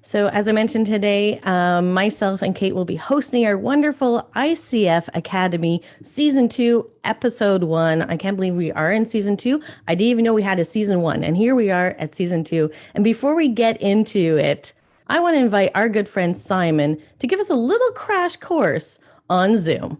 So as I mentioned today, myself and Kate will be hosting our wonderful ICF Academy Season 2, Episode 1. I can't believe we are in Season 2. I didn't even know we had a Season 1, and here we are at Season 2. And before we get into it, I want to invite our good friend Simon to give us a little crash course on Zoom.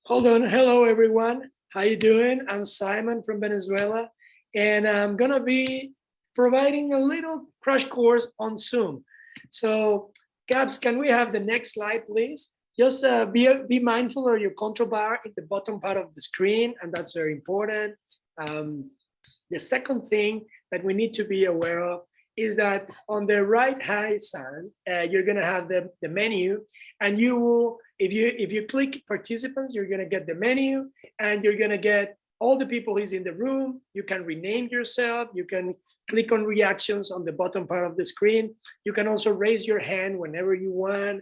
Hold on. Hello, everyone. How you doing? I'm Simon from Venezuela, and I'm going to be providing a little crash course on Zoom. So, Gabs, can we have the next slide, please? Just be mindful of your control bar in the bottom part of the screen, and that's very important. The second thing that we need to be aware of is that on the right-hand side, you're going to have the menu, and you will, if you click participants, you're going to get the menu, and you're going to get all the people who's in the room. You can rename yourself. You can click on reactions on the bottom part of the screen. You can also raise your hand whenever you want.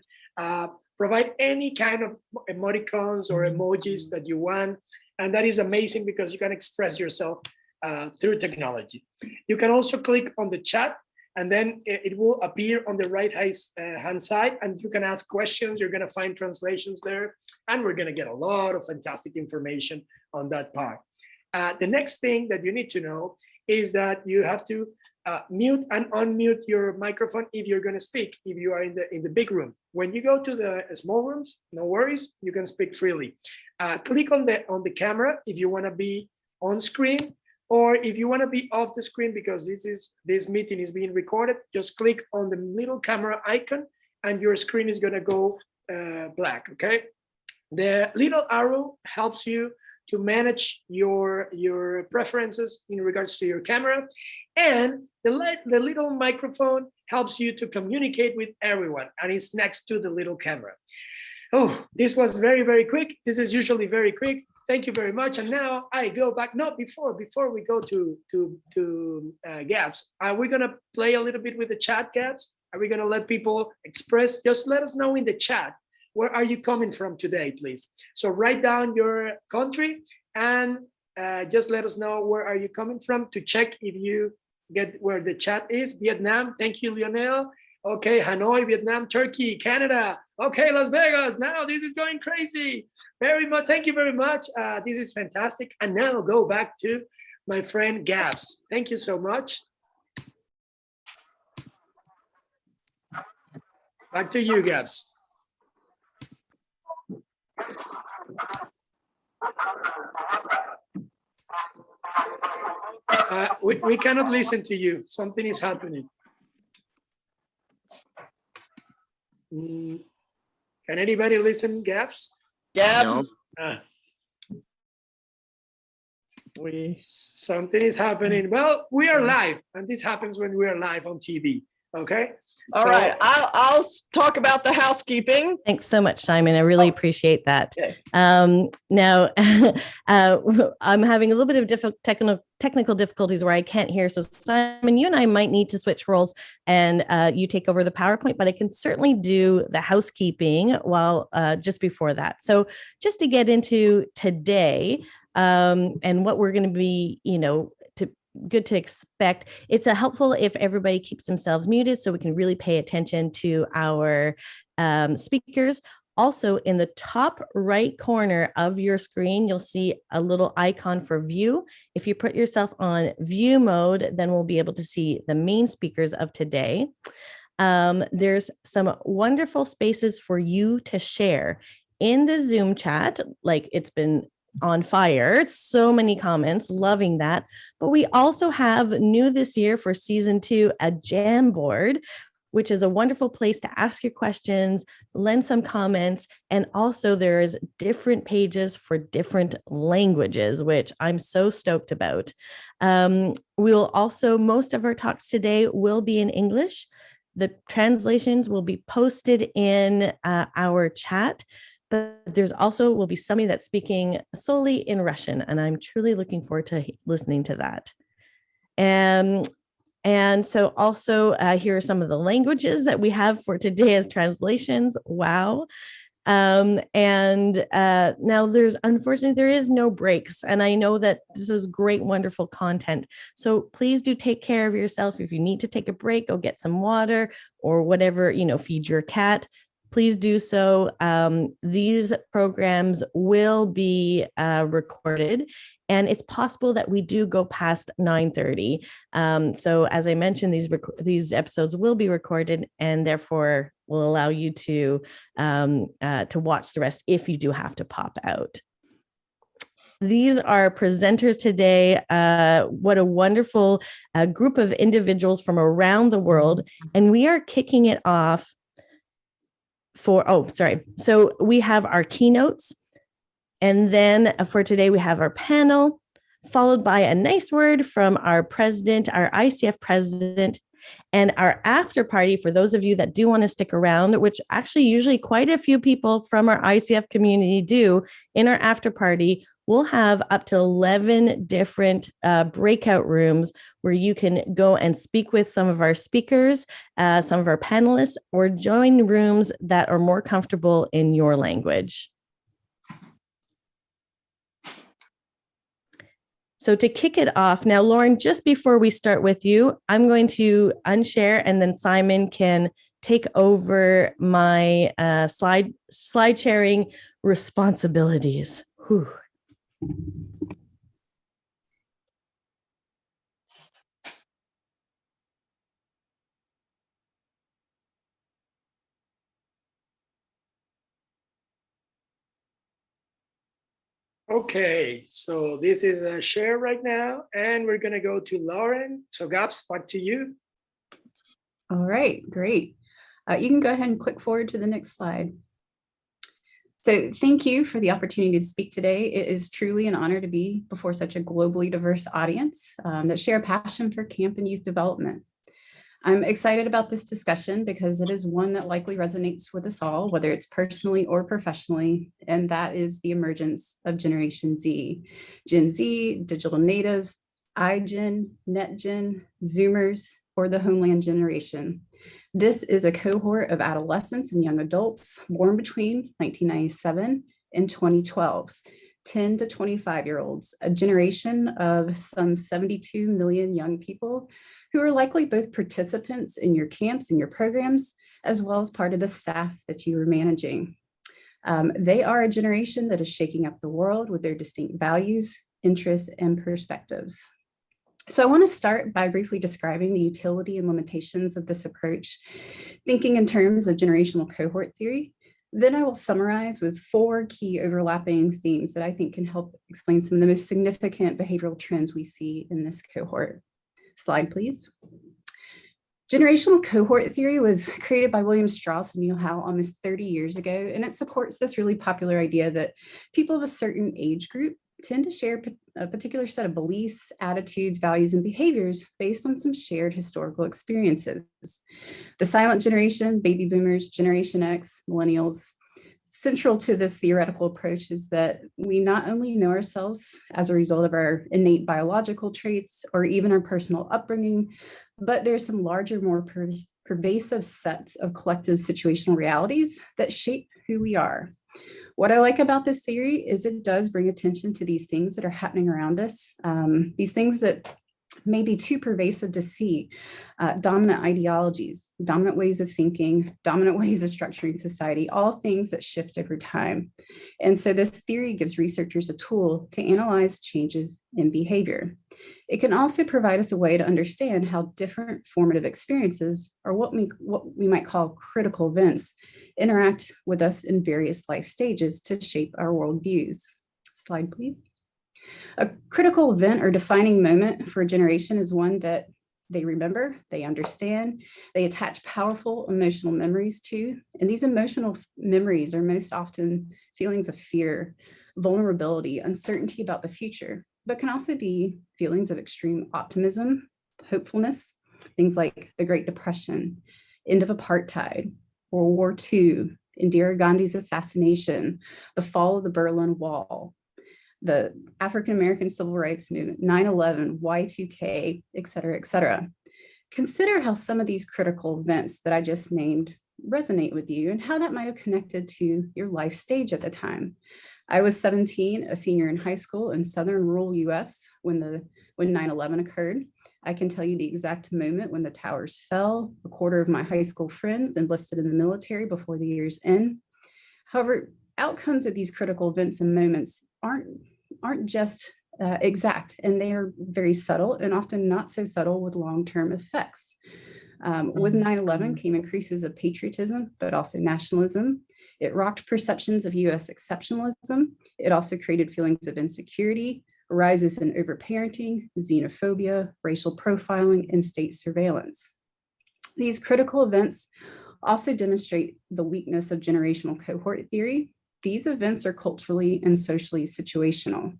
Provide any kind of emoticons or emojis that you want. And that is amazing because you can express yourself through technology. You can also click on the chat, and then it will appear on the right hand side, and you can ask questions. You're going to find translations there, and we're going to get a lot of fantastic information on that part. The next thing that you need to know is that you have to mute and unmute your microphone if you're going to speak, if you are in the big room. When you go to the small rooms, no worries, you can speak freely. Click on the camera if you want to be on screen, or if you want to be off the screen because this meeting is being recorded, just click on the little camera icon and your screen is going to go black, okay? The little arrow helps you to manage your preferences in regards to your camera, and the little microphone helps you to communicate with everyone, and it's next to the little camera. Oh, this was very, very quick. This is usually very quick. Thank you very much. And now I go back. No, before we go to Gabs, are we gonna play a little bit with the chat, Gabs? Are we gonna let people express? Just let us know in the chat. Where are you coming from today, please? So write down your country and just let us know where are you coming from to check if you get where the chat is. Vietnam, thank you, Lionel. Okay, Hanoi, Vietnam, Turkey, Canada. Okay, Las Vegas. Now this is going crazy. Very much. Thank you very much. This is fantastic. And now go back to my friend Gabs. Thank you so much. Back to you, Gabs. We cannot listen to you. Something is happening. Can anybody listen, Gabs? Gabs? No. Something is happening. Well, we are live, and this happens when we are live on TV. Okay. All right. I'll talk about the housekeeping. Thanks so much, Simon. I really appreciate that. Okay. Now, I'm having a little bit of technical difficulties where I can't hear. So Simon, you and I might need to switch roles and you take over the PowerPoint, but I can certainly do the housekeeping while just before that. So just to get into today and what we're going to be, good to expect. It's helpful if everybody keeps themselves muted so we can really pay attention to our speakers. Also, in the top right corner of your screen, you'll see a little icon for view. If you put yourself on view mode, then we'll be able to see the main speakers of today. There's some wonderful spaces for you to share in the Zoom chat. Like, it's been on fire. So many comments, loving that. But we also have new this year for season 2, a Jamboard, which is a wonderful place to ask your questions, lend some comments, and also there's different pages for different languages, which I'm so stoked about. We'll also, most of our talks today will be in English. The translations will be posted in our chat, but there's also will be somebody that's speaking solely in Russian, and I'm truly looking forward to listening to that. And so also here are some of the languages that we have for today as translations. Wow. Now unfortunately, there is no breaks. And I know that this is great, wonderful content. So please do take care of yourself. If you need to take a break, go get some water or whatever, feed your cat. Please do so. These programs will be recorded, and it's possible that we do go past 9:30. So as I mentioned, these episodes will be recorded, and therefore will allow you to watch the rest if you do have to pop out. These are presenters today. What a wonderful group of individuals from around the world, and we are kicking it off. So we have our keynotes, and then for today we have our panel, followed by a nice word from our president, our ICF president, and our after party for those of you that do want to stick around, which actually usually quite a few people from our ICF community do. In our after party, we'll have up to 11 different breakout rooms where you can go and speak with some of our speakers, some of our panelists, or join rooms that are more comfortable in your language. So to kick it off, now, Lauren, just before we start with you, I'm going to unshare, and then Simon can take over my slide sharing responsibilities. Whew. Okay, so this is a share right now, and we're going to go to Lauren. So Gabs, back to you. All right, great. You can go ahead and click forward to the next slide. So thank you for the opportunity to speak today. It is truly an honor to be before such a globally diverse audience that share a passion for camp and youth development. I'm excited about this discussion because it is one that likely resonates with us all, whether it's personally or professionally, and that is the emergence of Generation Z. Gen Z, digital natives, iGen, NetGen, Zoomers, or the Homeland generation. This is a cohort of adolescents and young adults born between 1997 and 2012, 10 to 25-year-olds, a generation of some 72 million young people who are likely both participants in your camps and your programs, as well as part of the staff that you are managing. They are a generation that is shaking up the world with their distinct values, interests, and perspectives. So I want to start by briefly describing the utility and limitations of this approach, thinking in terms of generational cohort theory. Then I will summarize with 4 key overlapping themes that I think can help explain some of the most significant behavioral trends we see in this cohort. Slide, please. Generational cohort theory was created by William Strauss and Neil Howe almost 30 years ago, and it supports this really popular idea that people of a certain age group tend to share a particular set of beliefs, attitudes, values, and behaviors based on some shared historical experiences. The silent generation, baby boomers, Generation X, millennials. Central to this theoretical approach is that we not only know ourselves as a result of our innate biological traits or even our personal upbringing, but there's some larger, more pervasive sets of collective situational realities that shape who we are. What I like about this theory is it does bring attention to these things that are happening around us, these things that may be too pervasive to see. Dominant ideologies, dominant ways of thinking, dominant ways of structuring society, all things that shift over time. And so this theory gives researchers a tool to analyze changes in behavior. It can also provide us a way to understand how different formative experiences, or what we might call critical events, interact with us in various life stages to shape our worldviews. Slide, please. A critical event or defining moment for a generation is one that they remember, they understand, they attach powerful emotional memories to. And these emotional memories are most often feelings of fear, vulnerability, uncertainty about the future, but can also be feelings of extreme optimism, hopefulness, things like the Great Depression, end of apartheid, World War II, Indira Gandhi's assassination, the fall of the Berlin Wall, the African-American Civil Rights Movement, 9/11, Y2K, et cetera, et cetera. Consider how some of these critical events that I just named resonate with you and how that might have connected to your life stage at the time. I was 17, a senior in high school in southern rural US when 9/11 occurred. I can tell you the exact moment when the towers fell. A quarter of my high school friends enlisted in the military before the year's end. However, outcomes of these critical events and moments aren't just exact, and they are very subtle and often not so subtle with long-term effects. With 9/11 came increases of patriotism, but also nationalism. It rocked perceptions of US exceptionalism. It also created feelings of insecurity, rises in overparenting, xenophobia, racial profiling, and state surveillance. These critical events also demonstrate the weakness of generational cohort theory. These events are culturally and socially situational.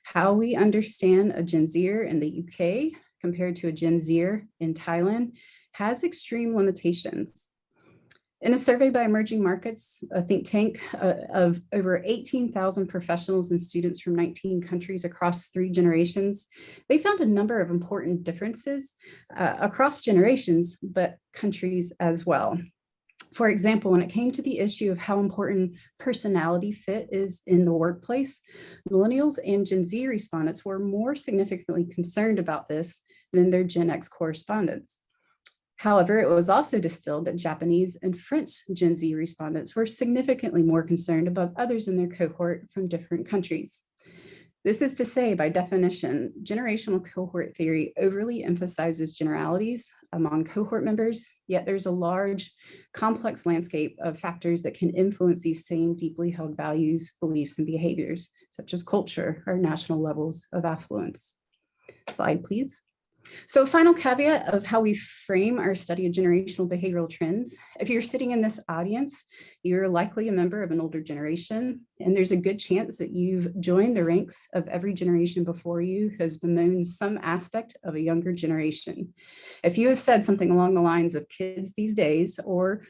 How we understand a Gen Zer in the UK compared to a Gen Zer in Thailand has extreme limitations. In a survey by Emerging Markets, a think tank of over 18,000 professionals and students from 19 countries across 3 generations, they found a number of important differences across generations, but countries as well. For example, when it came to the issue of how important personality fit is in the workplace, millennials and Gen Z respondents were more significantly concerned about this than their Gen X correspondents. However, it was also distilled that Japanese and French Gen Z respondents were significantly more concerned about others in their cohort from different countries. This is to say, by definition, generational cohort theory overly emphasizes generalities among cohort members, yet there's a large, complex landscape of factors that can influence these same deeply held values, beliefs, and behaviors, such as culture or national levels of affluence. Slide, please. So a final caveat of how we frame our study of generational behavioral trends. If you're sitting in this audience, you're likely a member of an older generation, and there's a good chance that you've joined the ranks of every generation before you who has bemoaned some aspect of a younger generation. If you have said something along the lines of kids these days, or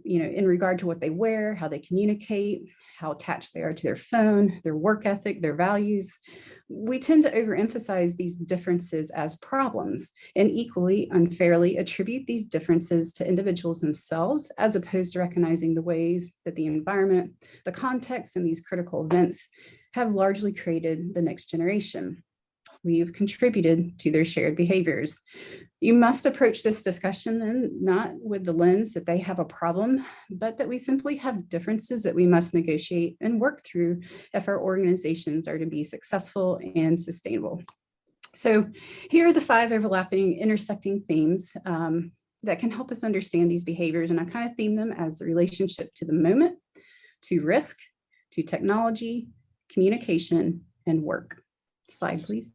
in regard to what they wear, how they communicate, how attached they are to their phone, their work ethic, their values, we tend to overemphasize these differences as problems and equally unfairly attribute these differences to individuals themselves, as opposed to recognizing the ways that the environment, the context, and these critical events have largely created the next generation. We've contributed to their shared behaviors. You must approach this discussion and not with the lens that they have a problem, but that we simply have differences that we must negotiate and work through if our organizations are to be successful and sustainable. So here are the 5 overlapping, intersecting themes that can help us understand these behaviors. And I kind of theme them as the relationship to the moment, to risk, to technology, communication, and work. Slide, please.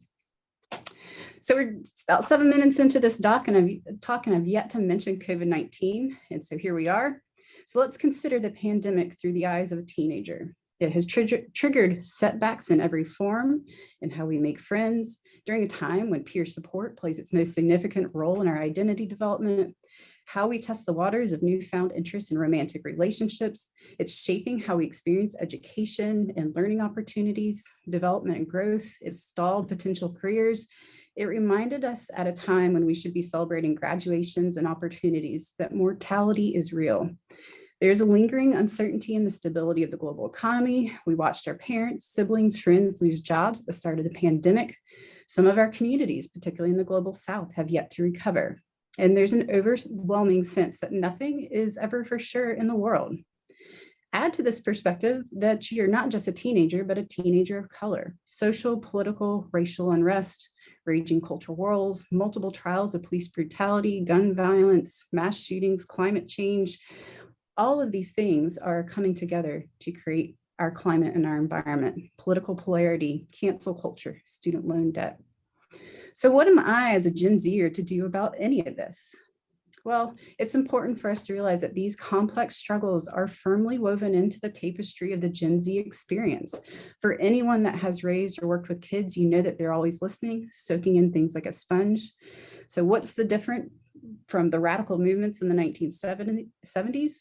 So we're about 7 minutes into this talk, and I've yet to mention COVID-19. And so here we are. So let's consider the pandemic through the eyes of a teenager. It has triggered setbacks in every form in how we make friends during a time when peer support plays its most significant role in our identity development, how we test the waters of newfound interest in romantic relationships. It's shaping how we experience education and learning opportunities, development and growth. It's stalled potential careers. It reminded us at a time when we should be celebrating graduations and opportunities that mortality is real. There's a lingering uncertainty in the stability of the global economy. We watched our parents, siblings, friends lose jobs at the start of the pandemic. Some of our communities, particularly in the global South, have yet to recover. And there's an overwhelming sense that nothing is ever for sure in the world. Add to this perspective that you're not just a teenager, but a teenager of color. Social, political, racial unrest, raging cultural wars, multiple trials of police brutality, gun violence, mass shootings, climate change. All of these things are coming together to create our climate and our environment. Political polarity, cancel culture, student loan debt. So what am I as a Gen Zer to do about any of this? Well, it's important for us to realize that these complex struggles are firmly woven into the tapestry of the Gen Z experience. For anyone that has raised or worked with kids, you know that they're always listening, soaking in things like a sponge. So what's the different from the radical movements in the 1970s?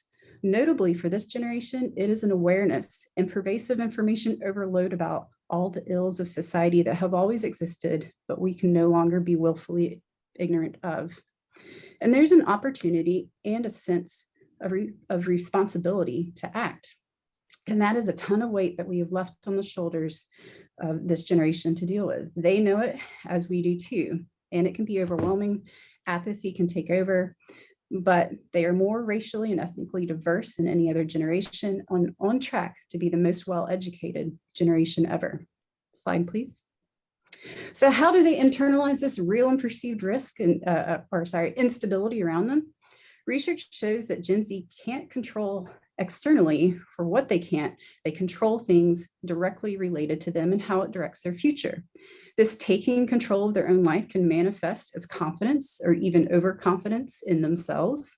Notably for this generation, it is an awareness and pervasive information overload about all the ills of society that have always existed, but we can no longer be willfully ignorant of. And there's an opportunity and a sense of responsibility to act. And that is a ton of weight that we have left on the shoulders of this generation to deal with. They know it as we do too, and it can be overwhelming. Apathy can take over, but they are more racially and ethnically diverse than any other generation, on track to be the most well-educated generation ever. Slide, please. So how do they internalize this real and perceived risk and instability around them? Research shows that Gen Z can't control externally for what they can't. They control things directly related to them and how it directs their future. This taking control of their own life can manifest as confidence or even overconfidence in themselves.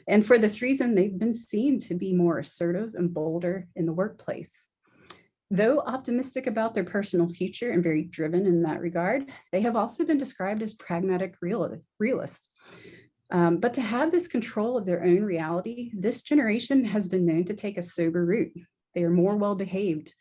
And for this reason, they've been seen to be more assertive and bolder in the workplace. Though optimistic about their personal future and very driven in that regard, they have also been described as pragmatic realists. But to have this control of their own reality, this generation has been known to take a sober route. They are more well-behaved,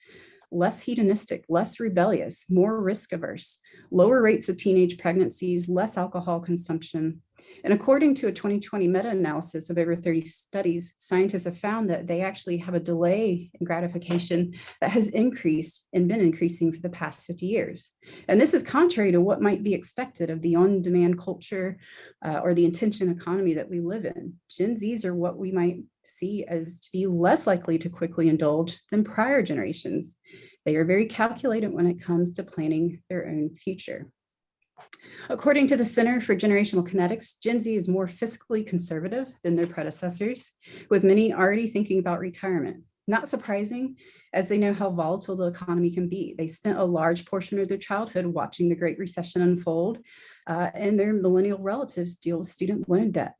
less hedonistic, less rebellious, more risk averse, lower rates of teenage pregnancies, less alcohol consumption. And according to a 2020 meta-analysis of over 30 studies, scientists have found that they actually have a delay in gratification that has increased and been increasing for the past 50 years. And this is contrary to what might be expected of the on-demand culture or the attention economy that we live in. Gen Zs are what we might see as to be less likely to quickly indulge than prior generations. They are very calculated when it comes to planning their own future. According to the Center for Generational Kinetics, Gen Z is more fiscally conservative than their predecessors, with many already thinking about retirement. Not surprising, as they know how volatile the economy can be. They spent a large portion of their childhood watching the Great Recession unfold, and their millennial relatives deal with student loan debt.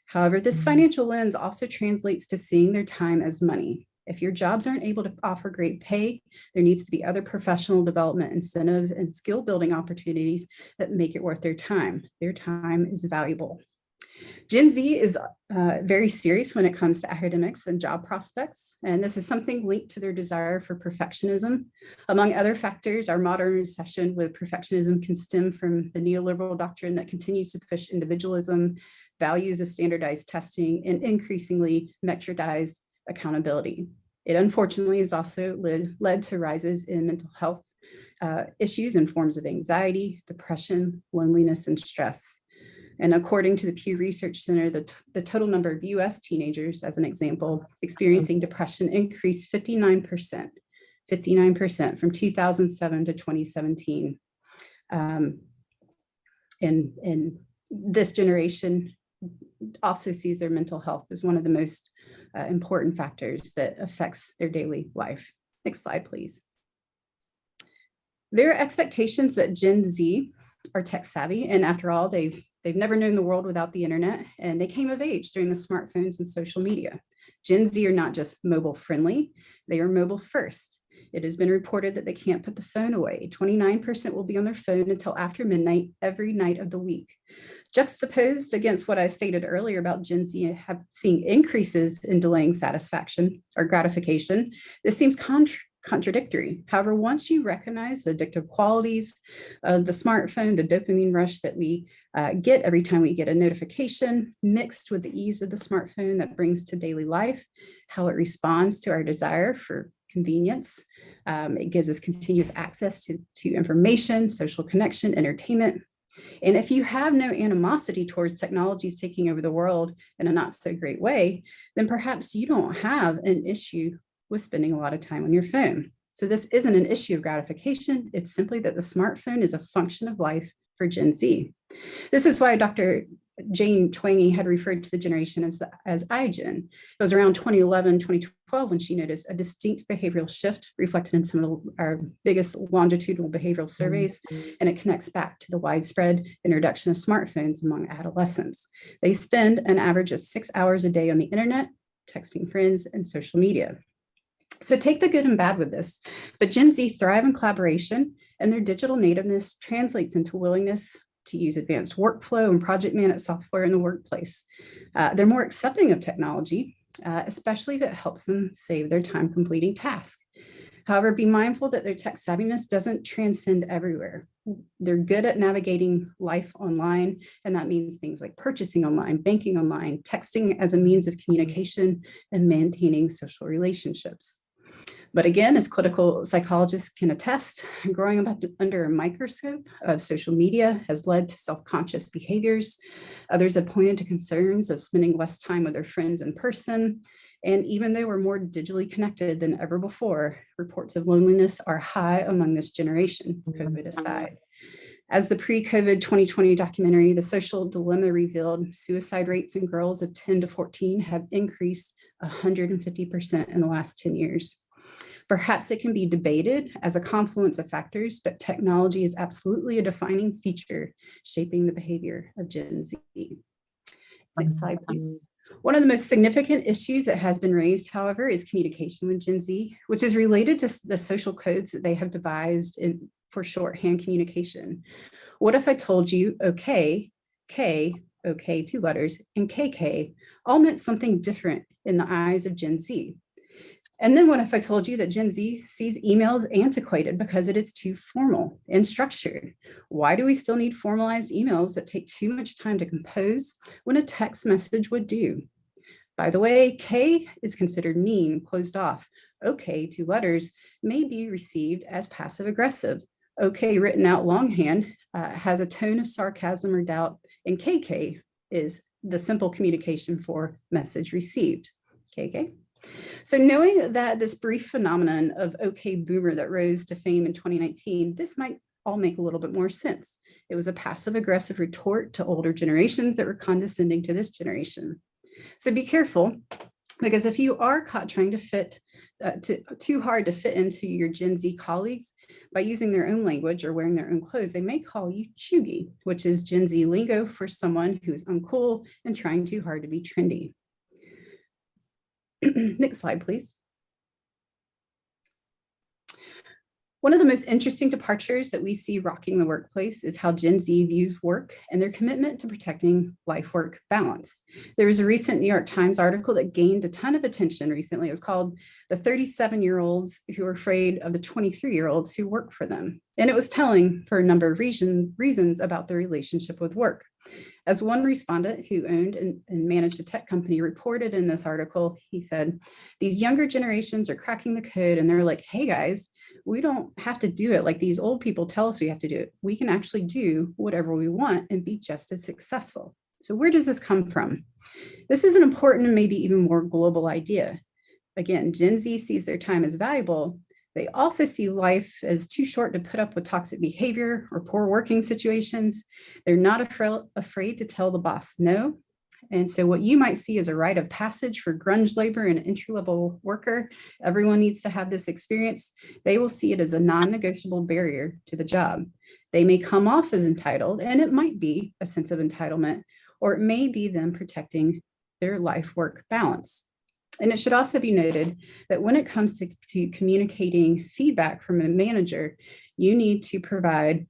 However, this financial lens also translates to seeing their time as money. If your jobs aren't able to offer great pay, there needs to be other professional development, incentive, and skill building opportunities that make it worth their time. Their time is valuable. Gen Z is very serious when it comes to academics and job prospects, and this is something linked to their desire for perfectionism. Among other factors, our modern obsession with perfectionism can stem from the neoliberal doctrine that continues to push individualism, values of standardized testing, and increasingly metrodized accountability. It unfortunately has also led to rises in mental health issues and forms of anxiety, depression, loneliness, and stress. And according to the Pew Research Center, the total number of US teenagers, as an example, experiencing depression increased 59% from 2007 to 2017. And this generation also sees their mental health as one of the most important factors that affects their daily life. Next slide, please. There are expectations that Gen Z are tech savvy, and after all, they've never known the world without the internet, and they came of age during the smartphones and social media. Gen Z are not just mobile friendly, they are mobile first. It has been reported that they can't put the phone away. 29% will be on their phone until after midnight every night of the week. Juxtaposed against what I stated earlier about Gen Z seeing increases in delaying satisfaction or gratification, this seems contradictory. However, once you recognize the addictive qualities of the smartphone, the dopamine rush that we get every time we get a notification, mixed with the ease of the smartphone that brings to daily life, how it responds to our desire for convenience, It gives us continuous access to information, social connection, entertainment. And if you have no animosity towards technologies taking over the world in a not so great way, then perhaps you don't have an issue with spending a lot of time on your phone. So this isn't an issue of gratification. It's simply that the smartphone is a function of life for Gen Z. This is why Dr. Jane Twenge had referred to the generation as iGen. It was around 2011, 2012 when she noticed a distinct behavioral shift reflected in some of our biggest longitudinal behavioral surveys, and it connects back to the widespread introduction of smartphones among adolescents. They spend an average of 6 hours a day on the internet, texting friends, and social media. So take the good and bad with this, but Gen Z thrive in collaboration, and their digital nativeness translates into willingness to use advanced workflow and project management software in the workplace. They're more accepting of technology, especially if it helps them save their time completing tasks. However, be mindful that their tech savviness doesn't transcend everywhere. They're good at navigating life online, and that means things like purchasing online, banking online, texting as a means of communication, and maintaining social relationships. But again, as clinical psychologists can attest, growing up under a microscope of social media has led to self-conscious behaviors. Others have pointed to concerns of spending less time with their friends in person. And even though we're more digitally connected than ever before, reports of loneliness are high among this generation, COVID aside. As the pre-COVID 2020 documentary, The Social Dilemma revealed, suicide rates in girls of 10 to 14 have increased 150% in the last 10 years. Perhaps it can be debated as a confluence of factors, but technology is absolutely a defining feature shaping the behavior of Gen Z. Next slide, please. One of the most significant issues that has been raised, however, is communication with Gen Z, which is related to the social codes that they have devised for shorthand communication. What if I told you, okay, K, okay, 2 letters, and KK all meant something different in the eyes of Gen Z? And then what if I told you that Gen Z sees emails antiquated because it is too formal and structured? Why do we still need formalized emails that take too much time to compose when a text message would do? By the way, K is considered mean, closed off. Okay, 2 letters, may be received as passive aggressive. Okay, written out longhand, has a tone of sarcasm or doubt, and KK is the simple communication for message received. KK. So knowing that this brief phenomenon of okay boomer that rose to fame in 2019, this might all make a little bit more sense. It was a passive aggressive retort to older generations that were condescending to this generation. So be careful, because if you are caught trying to fit too hard to fit into your Gen Z colleagues by using their own language or wearing their own clothes, they may call you chuggy, which is Gen Z lingo for someone who's uncool and trying too hard to be trendy. Next slide, please. One of the most interesting departures that we see rocking the workplace is how Gen Z views work and their commitment to protecting life-work balance. There was a recent New York Times article that gained a ton of attention recently. It was called "The 37-Year-Olds Who Are Afraid of the 23-Year-Olds Who Work for Them." And it was telling for a number of reasons about their relationship with work. As one respondent who owned and managed a tech company reported in this article, he said, "These younger generations are cracking the code and they're like, hey guys, we don't have to do it like these old people tell us we have to do it. We can actually do whatever we want and be just as successful." So where does this come from? This is an important and maybe even more global idea. Again, Gen Z sees their time as valuable. They also see life as too short to put up with toxic behavior or poor working situations. They're not afraid to tell the boss no. And so what you might see as a rite of passage for grunge labor and entry-level worker, everyone needs to have this experience, they will see it as a non-negotiable barrier to the job. They may come off as entitled, and it might be a sense of entitlement, or it may be them protecting their life-work balance. And it should also be noted that when it comes to communicating feedback from a manager, you need to provide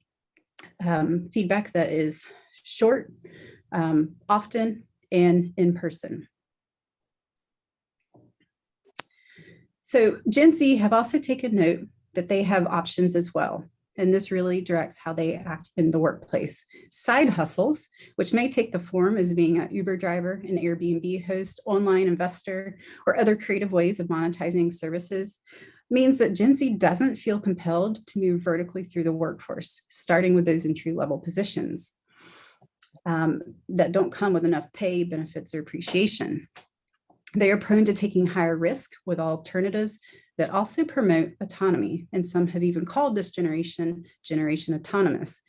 feedback that is short, often, and in person. So Gen Z have also taken note that they have options as well. And this really directs how they act in the workplace. Side hustles, which may take the form as being an Uber driver, an Airbnb host, online investor, or other creative ways of monetizing services, means that Gen Z doesn't feel compelled to move vertically through the workforce, starting with those entry-level positions that don't come with enough pay, benefits, or appreciation. They are prone to taking higher risk with alternatives that also promote autonomy. And some have even called this generation autonomous.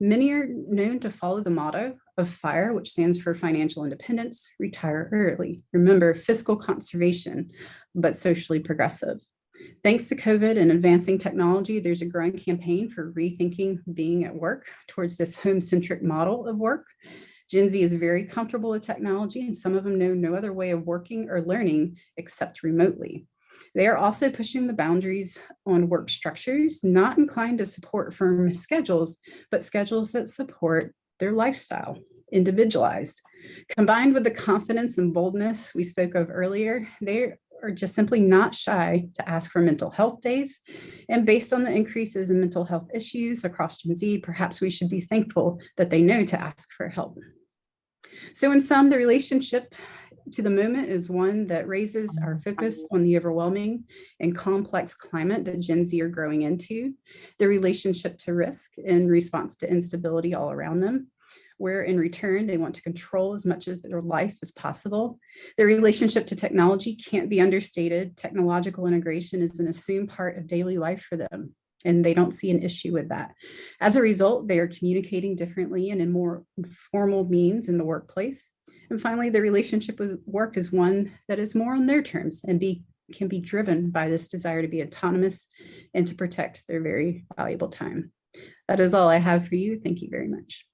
Many are known to follow the motto of FIRE, which stands for financial independence, retire early. Remember, fiscal conservation, but socially progressive. Thanks to COVID and advancing technology, there's a growing campaign for rethinking being at work towards this home-centric model of work. Gen Z is very comfortable with technology, and some of them know no other way of working or learning except remotely. They are also pushing the boundaries on work structures, not inclined to support firm schedules, but schedules that support their lifestyle, individualized. Combined with the confidence and boldness we spoke of earlier, they are just simply not shy to ask for mental health days. And based on the increases in mental health issues across Gen Z, perhaps we should be thankful that they know to ask for help. So in sum, the relationship to the moment is one that raises our focus on the overwhelming and complex climate that Gen Z are growing into, the relationship to risk in response to instability all around them, where in return, they want to control as much of their life as possible. Their relationship to technology can't be understated. Technological integration is an assumed part of daily life for them, and they don't see an issue with that. As a result, they are communicating differently and in more informal means in the workplace. And finally, their relationship with work is one that is more on their terms and can be driven by this desire to be autonomous and to protect their very valuable time. That is all I have for you. Thank you very much.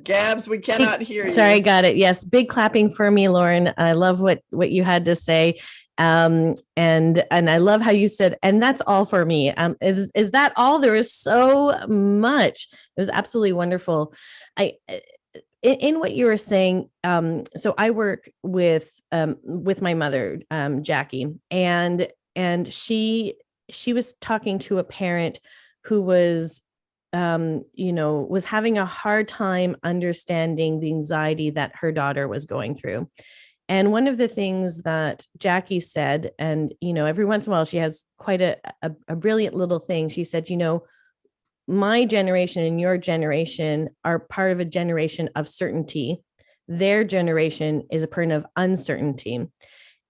Gabs, we cannot hear you. Sorry, got it. Yes, big clapping for me, Lauren. I love what you had to say, and I love how you said, and that's all for me. Is that all? There is so much. It was absolutely wonderful. In what you were saying, so I work with my mother, Jackie, and she was talking to a parent who was was having a hard time understanding the anxiety that her daughter was going through. And one of the things that Jackie said, and, every once in a while, she has quite a brilliant little thing. She said, my generation and your generation are part of a generation of certainty. Their generation is a part of uncertainty.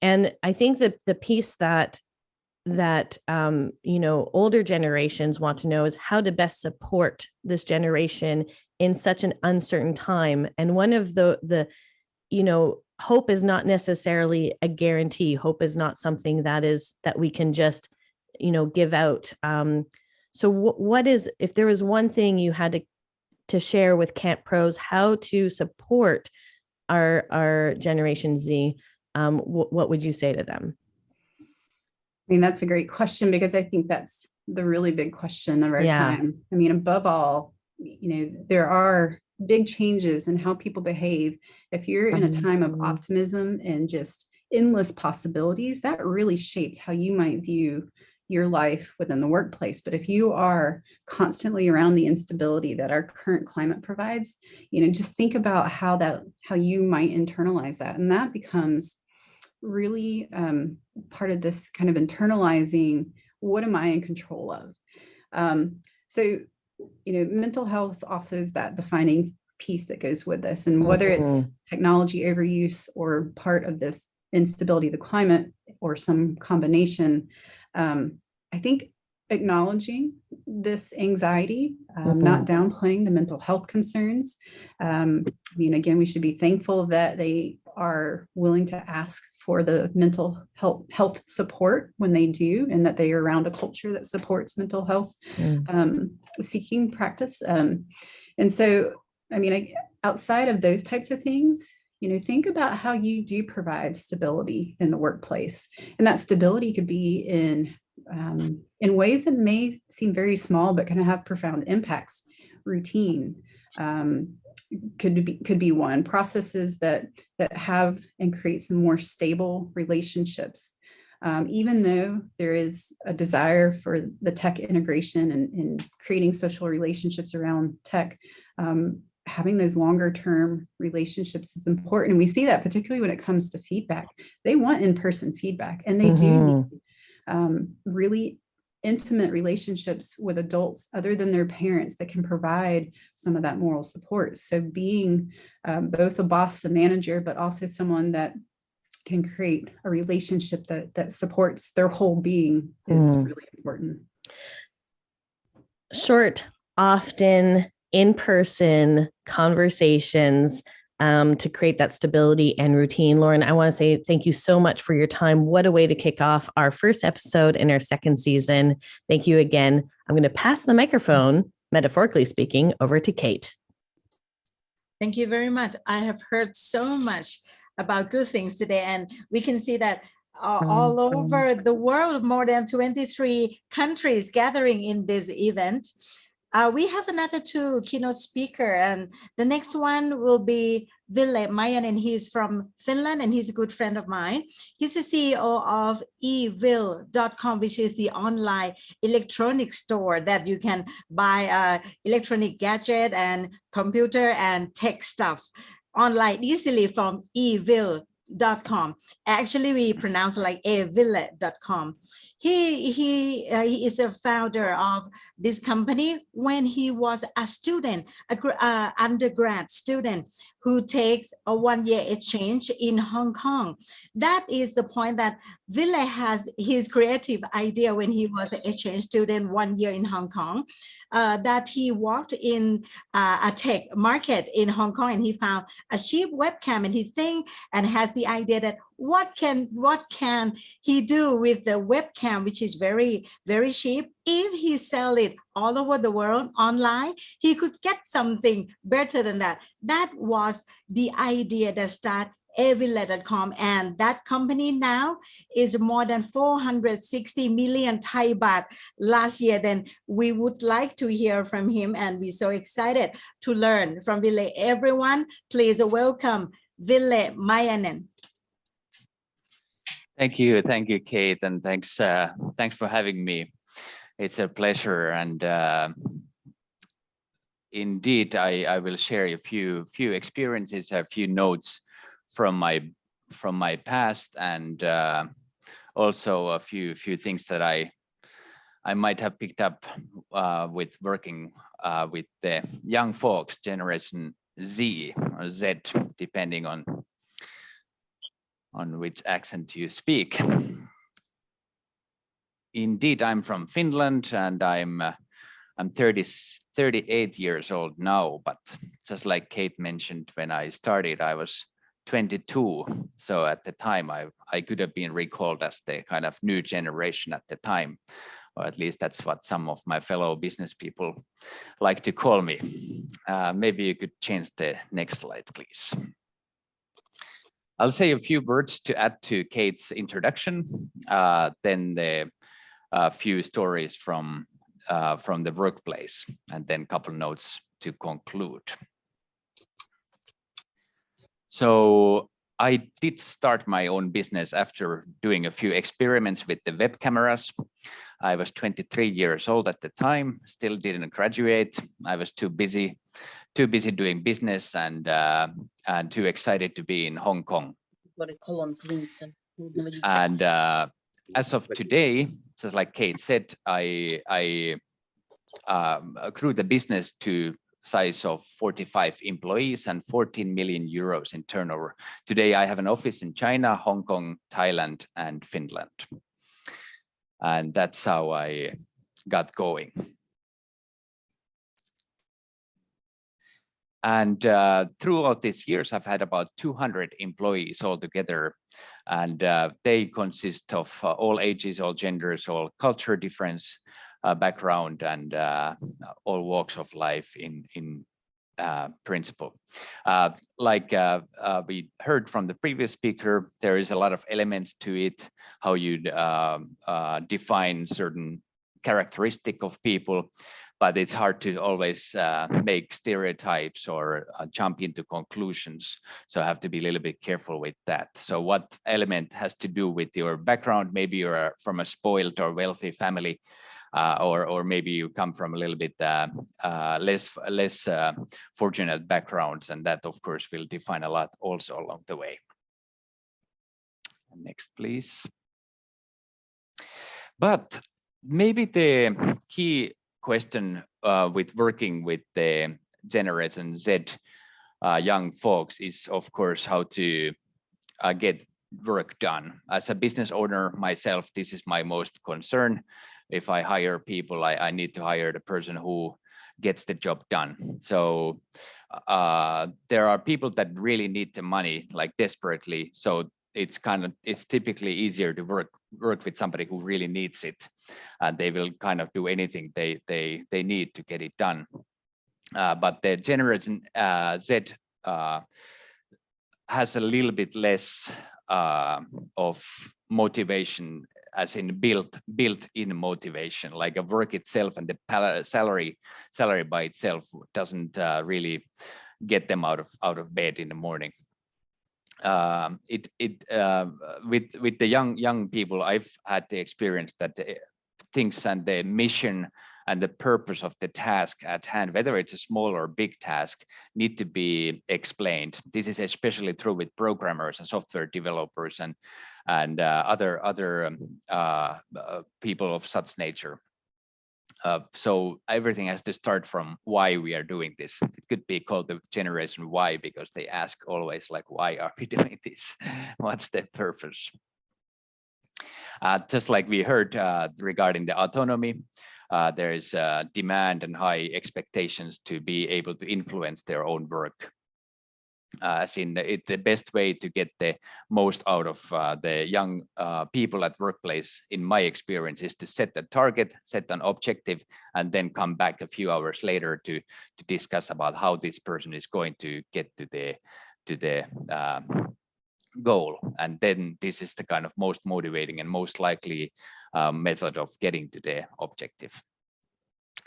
And I think that the piece that older generations want to know is how to best support this generation in such an uncertain time. And one of the hope is not necessarily a guarantee. Hope is not something that we can just give out. So what is, if there was one thing you had to share with Camp Pros, how to support our Generation Z, what would you say to them? I mean, that's a great question, because I think that's the really big question of our time. I mean, above all, there are big changes in how people behave. If you're in a time of optimism and just endless possibilities, that really shapes how you might view your life within the workplace. But if you are constantly around the instability that our current climate provides, just think about how you might internalize that. And that becomes really part of this kind of internalizing, what am I in control of? So mental health also is that defining piece that goes with this. And whether it's technology overuse or part of this instability of the climate or some combination, I think acknowledging this anxiety, not downplaying the mental health concerns. Again, we should be thankful that they are willing to ask for the mental health support when they do, and that they are around a culture that supports mental health seeking practice. And so, outside of those types of things, think about how you do provide stability in the workplace. And that stability could be in ways that may seem very small, but can have profound impacts. Routine could be one. Processes that have and create some more stable relationships. Even though there is a desire for the tech integration and creating social relationships around tech, having those longer term relationships is important. And we see that particularly when it comes to feedback. They want in-person feedback, and they do need really intimate relationships with adults other than their parents that can provide some of that moral support. So being both a boss, a manager, but also someone that can create a relationship that supports their whole being is really important. Short, often in-person conversations to create that stability and routine. Lauren, I want to say thank you so much for your time. What a way to kick off our first episode in our second season. Thank you again. I'm going to pass the microphone, metaphorically speaking, over to Kate. Thank you very much. I have heard so much about good things today, and we can see that all over the world, more than 23 countries gathering in this event. We have another two keynote speaker, and the next one will be Ville Mayan, and he's from Finland, and he's a good friend of mine. He's the CEO of eville.com, which is the online electronic store that you can buy electronic gadget and computer and tech stuff online easily from eville.com. Actually, we pronounce it like eville.com. He is a founder of this company when he was a student, an undergrad student who takes a one-year exchange in Hong Kong. That is the point that Ville has his creative idea when he was an exchange student 1 year in Hong Kong, that he walked in a tech market in Hong Kong, and he found a cheap webcam, and he think and has the idea that what can he do with the webcam, which is very, very cheap. If he sell it all over the world online, he could get something better than that. That was the idea that started eville.com, and that company now is more than 460 million Thai baht last year. Then we would like to hear from him, and we're so excited to learn from Ville. Everyone, please welcome Ville Mayanen. Thank you, Kate, and thanks for having me. It's a pleasure, and indeed, I will share a few experiences, a few notes from my past, and also a few things that I might have picked up with working with the young folks, Generation Z or Z, depending on which accent you speak. Indeed, I'm from Finland, and I'm 38 years old now, but just like Kate mentioned, when I started, I was 22. So at the time, I could have been recalled as the kind of new generation at the time, or at least that's what some of my fellow business people like to call me. Maybe you could change the next slide, please. I'll say a few words to add to Kate's introduction, then the few stories from the workplace, and then a couple notes to conclude. So I did start my own business after doing a few experiments with the web cameras. I was 23 years old at the time, still didn't graduate. I was too busy doing business and too excited to be in Hong Kong. And as of today, just like Kate said, I grew the business to size of 45 employees and 14 million euros in turnover. Today, I have an office in China, Hong Kong, Thailand, and Finland. And that's how I got going. And throughout these years, I've had about 200 employees altogether, and they consist of all ages, all genders, all culture difference, background, and all walks of life in principle. Like we heard from the previous speaker, there is a lot of elements to it, how you define certain characteristic of people. but it's hard to always make stereotypes or jump into conclusions. So I have to be a little bit careful with that. So what element has to do with your background? Maybe you're from a spoiled or wealthy family, or maybe you come from a little bit less fortunate backgrounds, and that of course will define a lot also along the way. Next, please. But maybe the key question with working with the Generation Z young folks is, of course, how to get work done. As a business owner myself, this is my most concern. If I hire people, I need to hire the person who gets the job done. So there are people that really need the money, like desperately. So it's typically easier to work with somebody who really needs it, and they will kind of do anything they need to get it done. But the Generation Z has a little bit less of motivation, as in built-in motivation, like a work itself and the salary by itself doesn't really get them out of bed in the morning. With the young people, I've had the experience that the things and the mission and the purpose of the task at hand, whether it's a small or big task, need to be explained. This is especially true with programmers and software developers and other people of such nature. So everything has to start from why we are doing this. It could be called the Generation Y because they ask always, like, why are we doing this? What's the purpose? Just like we heard regarding the autonomy, there is demand and high expectations to be able to influence their own work. As in the best way to get the most out of the young people at workplace, in my experience, is to set a target, set an objective, and then come back a few hours later to discuss about how this person is going to get to the goal. And then this is the kind of most motivating and most likely method of getting to the objective.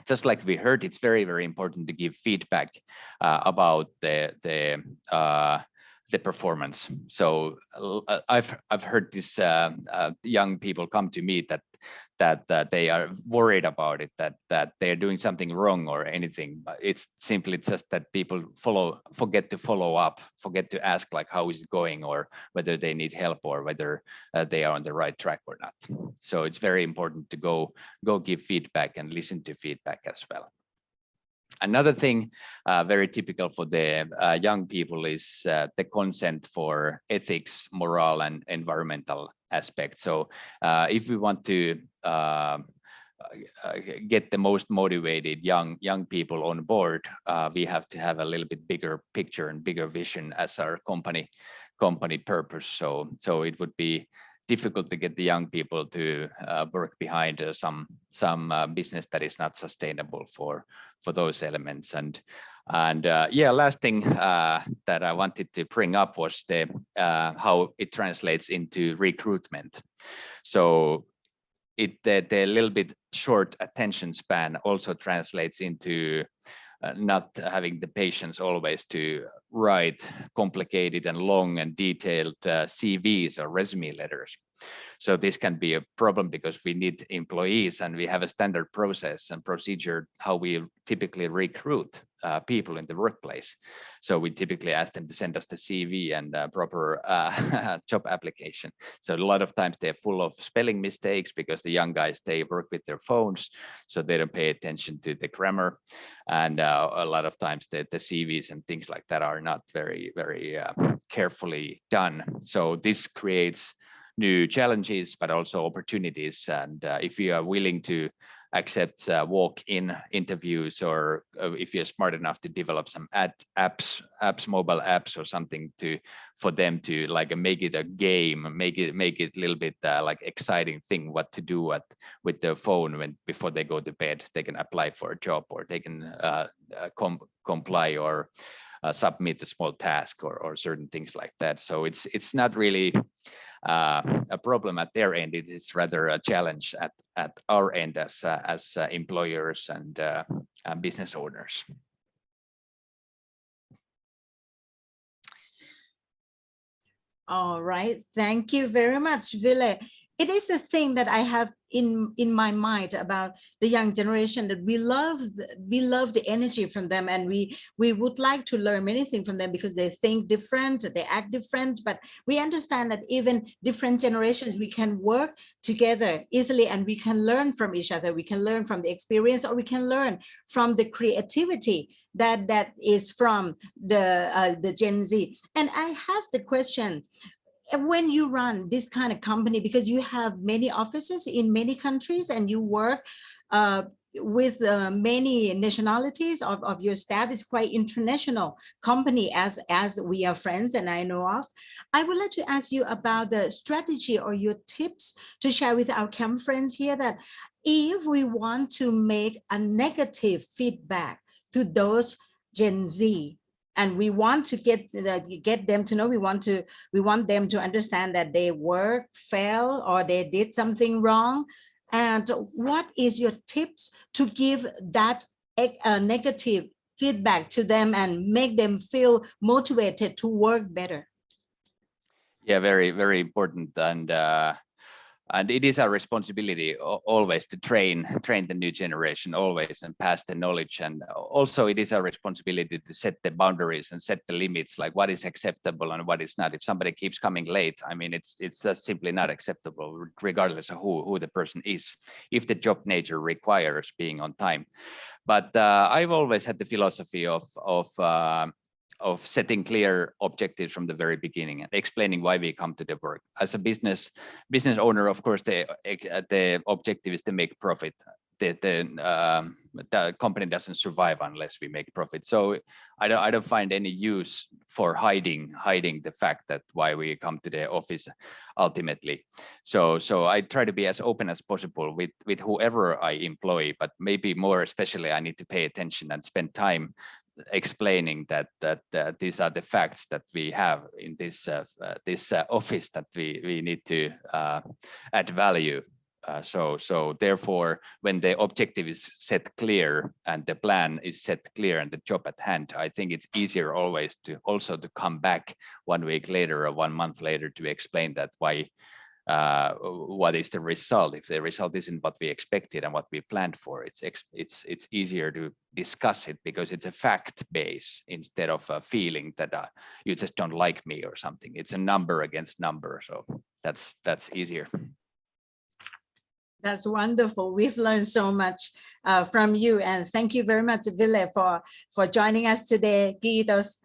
Just like we heard, it's very, very important to give feedback about the performance. So I've heard this young people come to me that they are worried about it, that they're doing something wrong or anything. But it's simply just that people forget to follow up, forget to ask, like, how is it going, or whether they need help, or whether they are on the right track or not. So it's very important to go give feedback and listen to feedback as well. Another thing very typical for the young people is the consent for ethics, moral, and environmental aspects. So if we want to get the most motivated young people on board, we have to have a little bit bigger picture and bigger vision as our company purpose. So it would be difficult to get the young people to work behind some business that is not sustainable for those elements. And yeah, last thing that I wanted to bring up was the how it translates into recruitment. So the little bit short attention span also translates into not having the patience always to write complicated and long and detailed CVs or resume letters. So this can be a problem because we need employees, and we have a standard process and procedure how we typically recruit people in the workplace. So we typically ask them to send us the CV and proper job application. So a lot of times they're full of spelling mistakes because the young guys, they work with their phones, so they don't pay attention to the grammar. And a lot of times the CVs and things like that are not very, very carefully done. So this creates new challenges, but also opportunities. And if you are willing to accept walk-in interviews, or if you're smart enough to develop some apps, mobile apps or something for them to like make it a game, make it a little bit like exciting thing what to do with their phone before they go to bed. They can apply for a job, or they can comply or submit a small task or certain things like that. So it's not really a problem at their end. It is rather a challenge at our end as employers and business owners. All right, thank you very much, Ville. It is the thing that I have in my mind about the young generation, that we love the energy from them, and we would like to learn many things from them because they think different, they act different, but we understand that even different generations, we can work together easily and we can learn from each other. We can learn from the experience, or we can learn from the creativity that is from the Gen Z. And I have the question, when you run this kind of company, because you have many offices in many countries and you work with many nationalities of your staff, is quite international company as we are friends and I know of. I would like to ask you about the strategy or your tips to share with our camp friends here, that if we want to make a negative feedback to those Gen Z, and we want to get them to know, we want them to understand that they work, fail, or they did something wrong. And what is your tips to give that negative feedback to them and make them feel motivated to work better? Yeah, very, very important. And it is our responsibility always to train the new generation always and pass the knowledge. And also it is our responsibility to set the boundaries and set the limits, like what is acceptable and what is not. If somebody keeps coming late, I mean, it's just simply not acceptable, regardless of who the person is, if the job nature requires being on time. But I've always had the philosophy of setting clear objectives from the very beginning and explaining why we come to the work. As a business owner, of course, the objective is to make profit. The company doesn't survive unless we make profit. So I don't find any use for hiding the fact that why we come to the office ultimately. So I try to be as open as possible with whoever I employ, but maybe more especially I need to pay attention and spend time explaining that these are the facts that we have in this office, that we need to add value. So therefore, when the objective is set clear and the plan is set clear and the job at hand, I think it's easier always to come back 1 week later or 1 month later to explain that why. What is the result? If the result isn't what we expected and what we planned for, it's easier to discuss it because it's a fact base instead of a feeling that you just don't like me or something. It's a number against number, so that's easier. That's wonderful. We've learned so much from you, and thank you very much, Ville, for joining us today. Kiitos.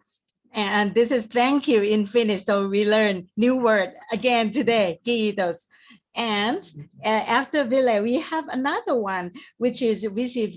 And this is thank you in Finnish, so we learn new word again today. Kiitos. And after Ville, we have another one, which is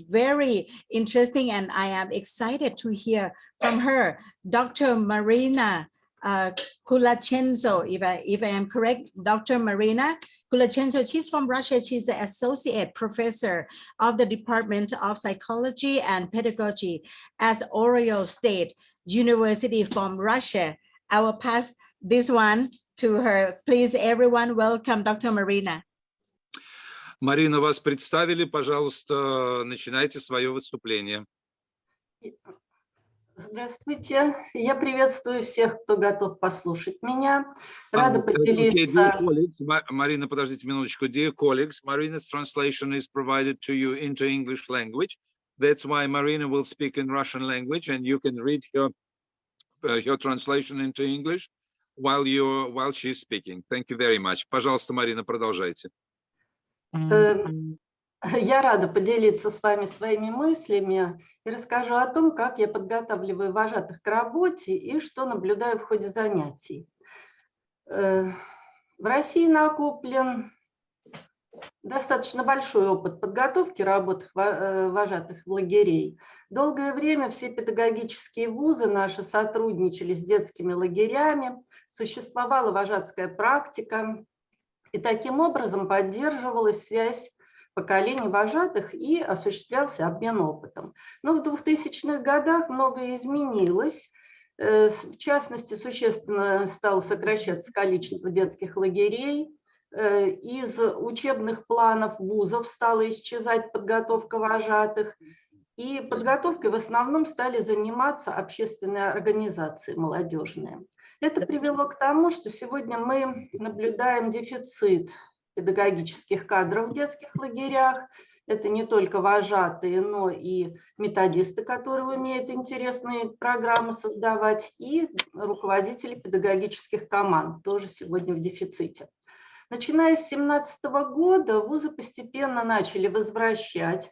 very interesting, and I am excited to hear from her, Dr. Marina Kulachenko, if I am correct, Dr. Marina Kulachenko. She's from Russia. She's an associate professor of the Department of Psychology and Pedagogy at Oregon State University from Russia. I will pass this one to her. Please, everyone, welcome Dr. Marina. Марина, вас представили, пожалуйста, начинайте свое выступление. Здравствуйте, я приветствую всех, кто готов послушать меня. Рада поделиться. Marina, подождите минуточку. Dear colleagues, Marina's translation is provided to you into English language. That's why Marina will speak in Russian language, and you can read her translation into English while she's speaking. Thank you very much. Пожалуйста, Марина, продолжайте. Я рада поделиться с вами своими мыслями и расскажу о том, как я подготавливаю вожатых к работе и что наблюдаю в ходе занятий. В России накоплен достаточно большой опыт подготовки работы вожатых в лагерей. Долгое время все педагогические вузы наши сотрудничали с детскими лагерями, существовала вожатская практика, и таким образом поддерживалась связь поколений вожатых и осуществлялся обмен опытом. Но в 2000-х годах многое изменилось. В частности, существенно стало сокращаться количество детских лагерей. Из учебных планов вузов стала исчезать подготовка вожатых. И подготовкой в основном стали заниматься общественные организации молодежные. Это привело к тому, что сегодня мы наблюдаем дефицит педагогических кадров в детских лагерях. Это не только вожатые, но и методисты, которые умеют интересные программы создавать, и руководители педагогических команд тоже сегодня в дефиците. Начиная с 2017 года вузы постепенно начали возвращаться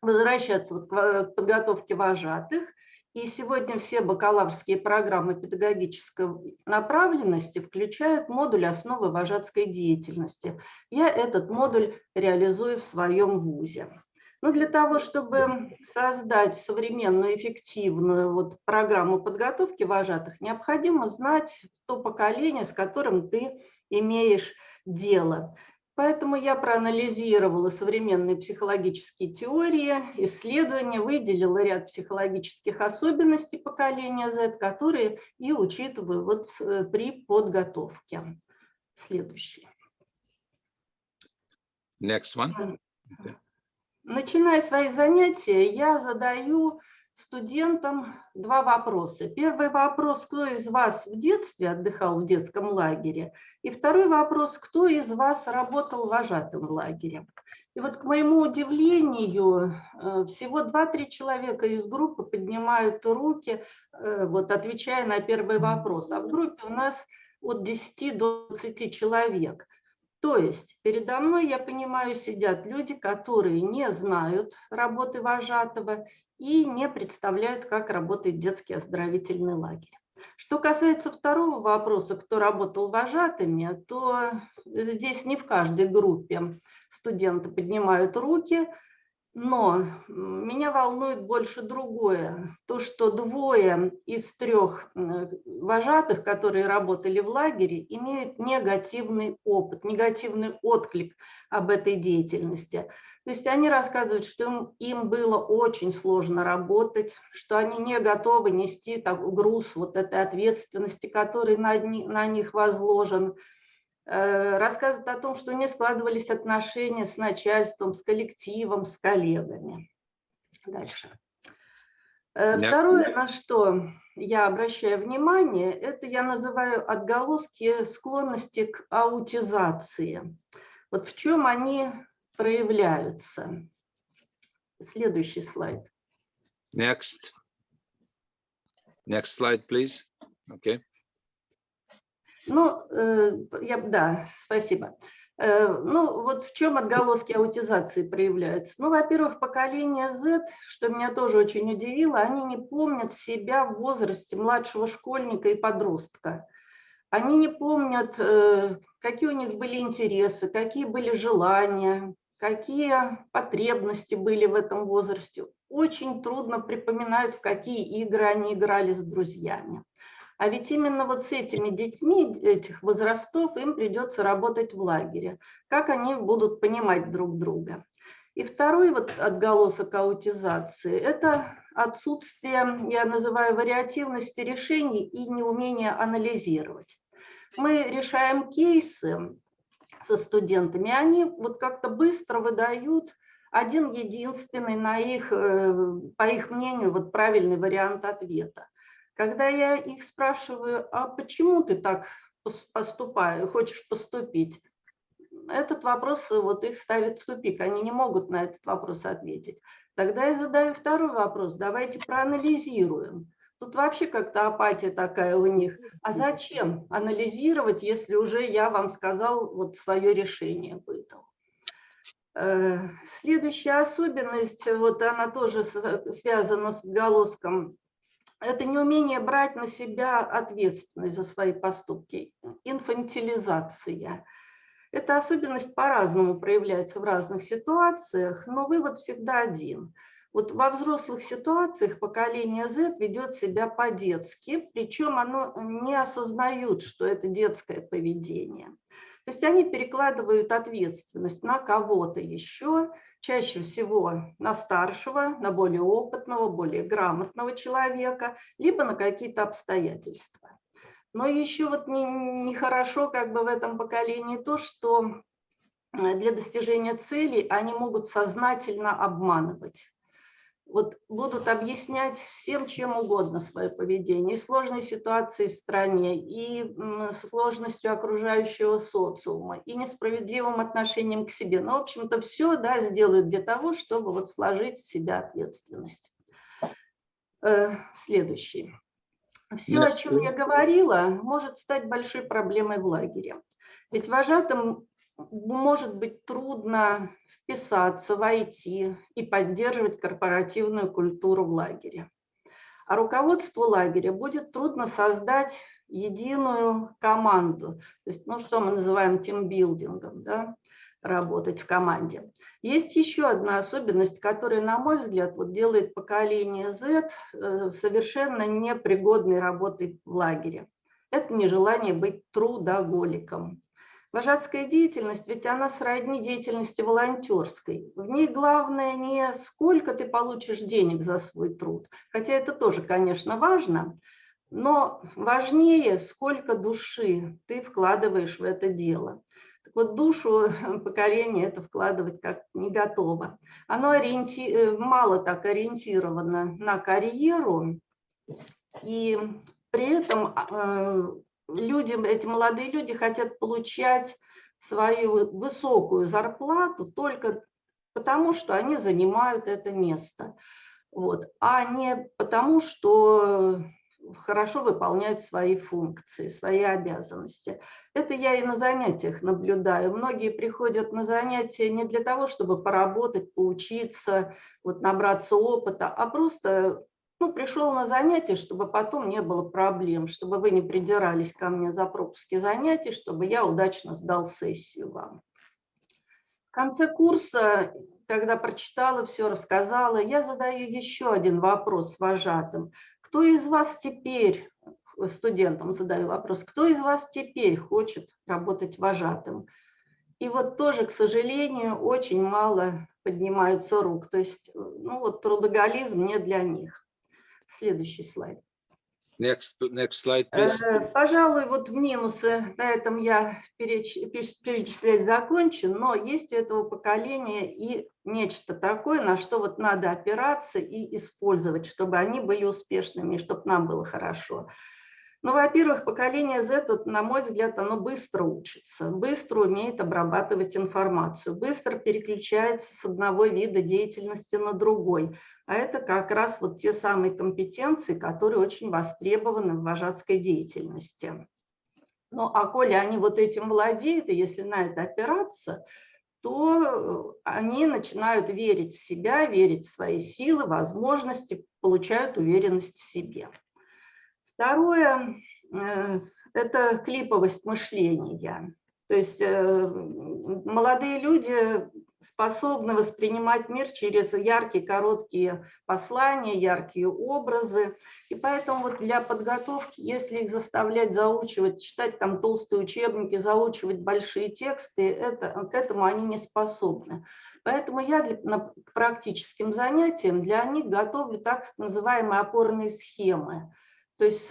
к подготовке вожатых. И сегодня все бакалаврские программы педагогической направленности включают модуль основы вожатской деятельности. Я этот модуль реализую в своем вузе. Но для того, чтобы создать современную, эффективную программу подготовки вожатых, необходимо знать то поколение, с которым ты имеешь дело. Поэтому я проанализировала современные психологические теории, исследования, выделила ряд психологических особенностей поколения Z, которые и учитываю при подготовке. Следующий. Next one. Начиная свои занятия, я задаю студентам два вопроса. Первый вопрос: кто из вас в детстве отдыхал в детском лагере? И второй вопрос: кто из вас работал вожатым в лагере? И вот, к моему удивлению, всего 2-3 человека из группы поднимают руки, отвечая на первый вопрос. А в группе у нас от 10 до 20 человек. То есть передо мной, я понимаю, сидят люди, которые не знают работы вожатого и не представляют, как работает детский оздоровительный лагерь. Что касается второго вопроса, кто работал вожатыми, то здесь не в каждой группе студенты поднимают руки, но меня волнует больше другое. То, что 2 из 3 вожатых, которые работали в лагере, имеют негативный опыт, негативный отклик об этой деятельности. То есть они рассказывают, что им было очень сложно работать, что они не готовы нести груз этой ответственности, который на них возложен. Рассказывают о том, что не складывались отношения с начальством, с коллективом, с коллегами. Дальше. Второе, на что я обращаю внимание, это я называю отголоски склонности к аутизации. Вот в чем они проявляются. Следующий слайд. Next. Next slide, please. Okay. Да, спасибо. В чем отголоски аутизации проявляются? Во-первых, поколение Z, что меня тоже очень удивило, они не помнят себя в возрасте младшего школьника и подростка. Они не помнят, какие у них были интересы, какие были желания, какие потребности были в этом возрасте. Очень трудно припоминают, в какие игры они играли с друзьями. А ведь именно с этими детьми этих возрастов им придется работать в лагере. Как они будут понимать друг друга? И второй отголосок аутизации – это отсутствие, я называю, вариативности решений и неумение анализировать. Мы решаем кейсы со студентами, они как-то быстро выдают один единственный, по их мнению, правильный вариант ответа. Когда я их спрашиваю, а почему ты так хочешь поступить, этот вопрос их ставит в тупик, они не могут на этот вопрос ответить. Тогда я задаю второй вопрос, давайте проанализируем. Тут вообще как-то апатия такая у них. А зачем анализировать, если уже я вам сказал, свое решение выдал? Следующая особенность, она тоже связана с отголоском. Это неумение брать на себя ответственность за свои поступки, инфантилизация. Эта особенность по-разному проявляется в разных ситуациях, но вывод всегда один. Во взрослых ситуациях поколение Z ведет себя по-детски, причем оно не осознает, что это детское поведение. То есть они перекладывают ответственность на кого-то еще, чаще всего на старшего, на более опытного, более грамотного человека, либо на какие-то обстоятельства. Но еще вот нехорошо как бы в этом поколении то, что для достижения целей они могут сознательно обманывать. Вот будут объяснять всем чем угодно свое поведение, и сложной ситуации в стране, и сложностью окружающего социума, и несправедливым отношением к себе. Ну, в общем-то, все, да, сделают для того, чтобы вот сложить с себя ответственность. Следующий. Все, о чем я говорила, может стать большой проблемой в лагере. Ведь вожатым может быть трудно вписаться, войти и поддерживать корпоративную культуру в лагере. А руководству лагеря будет трудно создать единую команду. То есть, ну, что мы называем тимбилдингом, да, работать в команде. Есть еще одна особенность, которая, на мой взгляд, вот делает поколение Z совершенно непригодной работой в лагере. Это нежелание быть трудоголиком. Вожатская деятельность, ведь она сродни деятельности волонтерской. В ней главное не сколько ты получишь денег за свой труд, хотя это тоже, конечно, важно, но важнее, сколько души ты вкладываешь в это дело. Так вот, душу поколения это вкладывать как не готово. Оно мало так ориентировано на карьеру, и при этом эти молодые люди хотят получать свою высокую зарплату только потому, что они занимают это место, вот, а не потому, что хорошо выполняют свои функции, свои обязанности. Это я и на занятиях наблюдаю. Многие приходят на занятия не для того, чтобы поработать, поучиться, вот, набраться опыта, а просто пришел на занятие, чтобы потом не было проблем, чтобы вы не придирались ко мне за пропуски занятий, чтобы я удачно сдал сессию вам. В конце курса, когда прочитала все, рассказала, я задаю еще один вопрос вожатым. Кто из вас теперь, студентам задаю вопрос, кто из вас теперь хочет работать вожатым? И вот тоже, к сожалению, очень мало поднимаются рук. То есть, трудоголизм не для них. Следующий слайд. Next slide, please. Пожалуй, вот минусы на этом я перечислять закончу, но есть у этого поколения и нечто такое, на что вот надо опираться и использовать, чтобы они были успешными, и чтобы нам было хорошо. Ну, во-первых, поколение Z, на мой взгляд, оно быстро учится, быстро умеет обрабатывать информацию, быстро переключается с одного вида деятельности на другой. А это как раз вот те самые компетенции, которые очень востребованы в вожатской деятельности. Ну, а коли они вот этим владеют, и если на это опираться, то они начинают верить в себя, верить в свои силы, возможности, получают уверенность в себе. Второе – это клиповость мышления. То есть молодые люди способны воспринимать мир через яркие, короткие послания, яркие образы. И поэтому вот для подготовки, если их заставлять заучивать, читать там толстые учебники, заучивать большие тексты, к этому они не способны. Поэтому я к практическим занятиям для них готовлю так называемые опорные схемы. То есть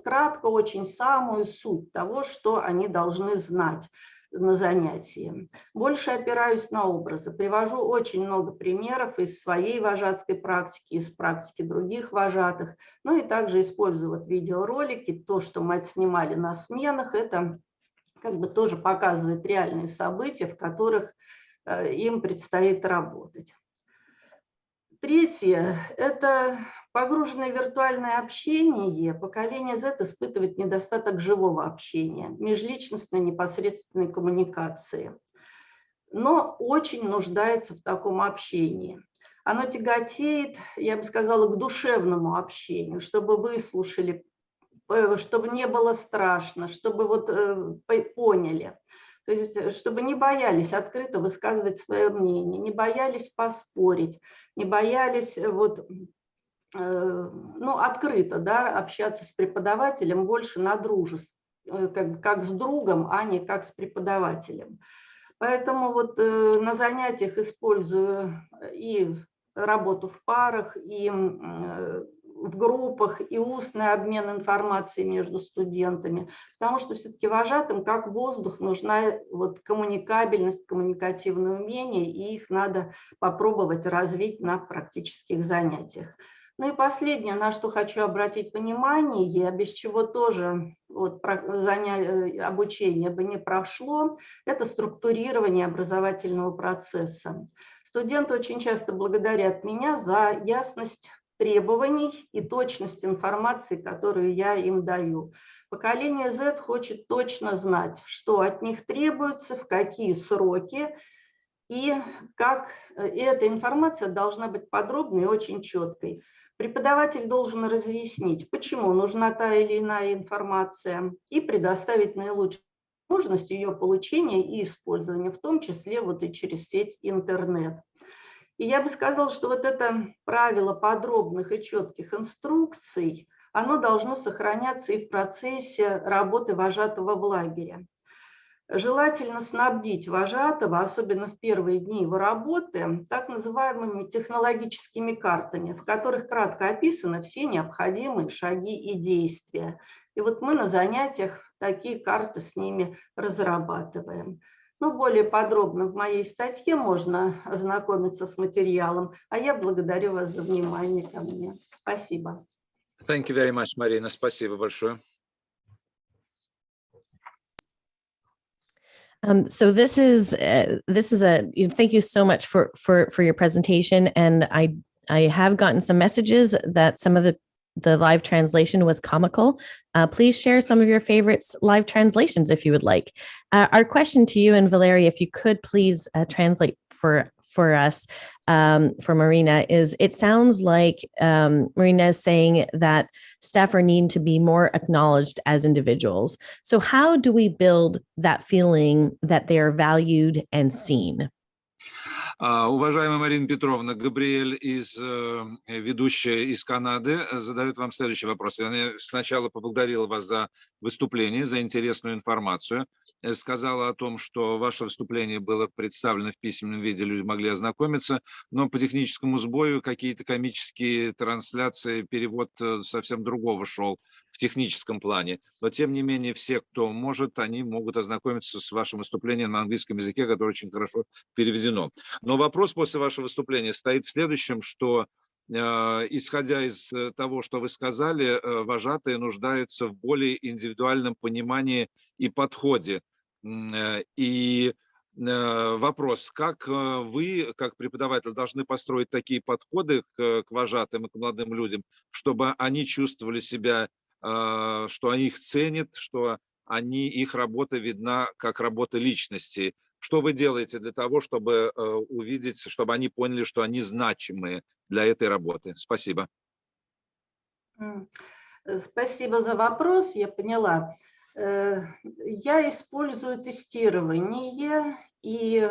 кратко очень самую суть того, что они должны знать на занятии. Больше опираюсь на образы. Привожу очень много примеров из своей вожатской практики, из практики других вожатых. Ну и также использую вот видеоролики. То, что мы отснимали на сменах, это как бы тоже показывает реальные события, в которых им предстоит работать. Третье – это погруженное в виртуальное общение. Поколение Z испытывает недостаток живого общения, межличностной непосредственной коммуникации, но очень нуждается в таком общении. Оно тяготеет, я бы сказала, к душевному общению, чтобы выслушали, чтобы не было страшно, чтобы поняли. То есть, чтобы не боялись открыто высказывать свое мнение, не боялись поспорить, не боялись открыто, да, общаться с преподавателем больше на дружеском, как с другом, а не как с преподавателем. Поэтому вот на занятиях использую и работу в парах, и в группах, и устный обмен информацией между студентами, потому что все-таки вожатым, как воздух, нужна вот коммуникабельность, коммуникативные умения, и их надо попробовать развить на практических занятиях. Ну и последнее, на что хочу обратить внимание, без чего тоже вот обучение бы не прошло, это структурирование образовательного процесса. Студенты очень часто благодарят меня за ясность требований и точность информации, которую я им даю. Поколение Z хочет точно знать, что от них требуется, в какие сроки, и как эта информация должна быть подробной и очень четкой. Преподаватель должен разъяснить, почему нужна та или иная информация, и предоставить наилучшую возможность ее получения и использования, в том числе вот и через сеть интернет. И я бы сказала, что вот это правило подробных и четких инструкций, оно должно сохраняться и в процессе работы вожатого в лагере. Желательно снабдить вожатого, особенно в первые дни его работы, так называемыми технологическими картами, в которых кратко описаны все необходимые шаги и действия. И вот мы на занятиях такие карты с ними разрабатываем. Ну, более подробно в моей статье можно ознакомиться с материалом, а я благодарю вас за внимание ко мне. Спасибо. Thank you very much, Марина. Спасибо большое. So this is thank you so much for your presentation, and I have gotten some messages that some of the live translation was comical. Please share some of your favorites live translations if you would like. Our question to you and Valeria, if you could please translate for us, for Marina, is it sounds like Marina is saying that staff are needing to be more acknowledged as individuals. So how do we build that feeling that they are valued and seen? Уважаемая Марина Петровна, Габриэль, ведущая из Канады, задает вам следующий вопрос. Она сначала поблагодарила вас за выступление, за интересную информацию. Сказала о том, что ваше выступление было представлено в письменном виде, люди могли ознакомиться, но по техническому сбою какие-то комические трансляции, перевод совсем другого шел в техническом плане. Но, тем не менее, все, кто может, они могут ознакомиться с вашим выступлением на английском языке, которое очень хорошо переведено. Но вопрос после вашего выступления стоит в следующем, что, исходя из того, что вы сказали, вожатые нуждаются в более индивидуальном понимании и подходе. И вопрос, как вы, как преподаватель, должны построить такие подходы к вожатым и к молодым людям, чтобы они чувствовали себя, что они их ценят, что их работа видна как работа личности. Что вы делаете для того, чтобы увидеть, чтобы они поняли, что они значимые для этой работы? Спасибо. Спасибо за вопрос, я поняла. Я использую тестирование, и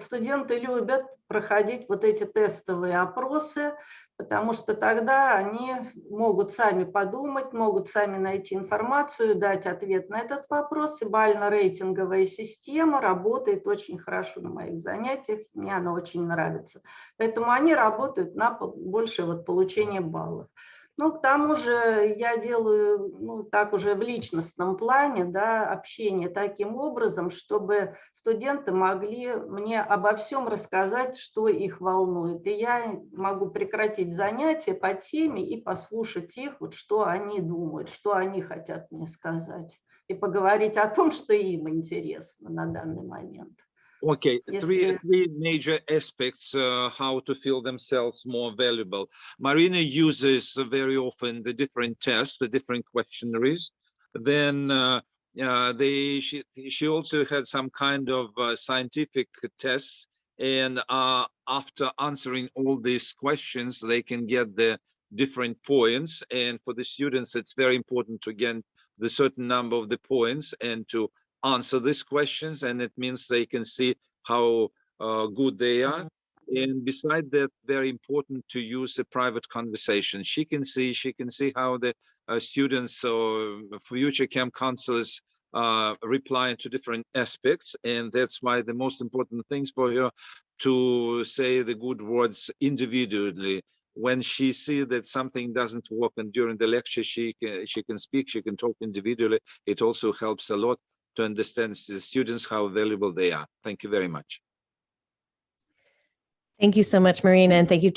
студенты любят проходить вот эти тестовые опросы, потому что тогда они могут сами подумать, могут сами найти информацию, дать ответ на этот вопрос. И бально-рейтинговая система работает очень хорошо на моих занятиях, мне она очень нравится. Поэтому они работают на большее вот получение баллов. Ну, к тому же я делаю, так уже в личностном плане, да, общение таким образом, чтобы студенты могли мне обо всем рассказать, что их волнует. И я могу прекратить занятия по теме и послушать их, вот что они думают, что они хотят мне сказать. И поговорить о том, что им интересно на данный момент. Okay, three major aspects how to feel themselves more valuable. Marina uses very often the different tests, the different questionnaires. Then she also had some kind of scientific tests, and after answering all these questions, they can get the different points. And for the students, it's very important to get the certain number of the points and to answer these questions, and it means they can see how good they are. And beside that, very important to use a private conversation. She can see how the students or future camp counselors replying to different aspects, and that's why the most important things for her to say the good words individually. When she sees that something doesn't work and during the lecture she can speak, she can talk individually. It also helps a lot to understand the students how valuable they are. Thank you very much. Thank you so much, Marina, and thank you,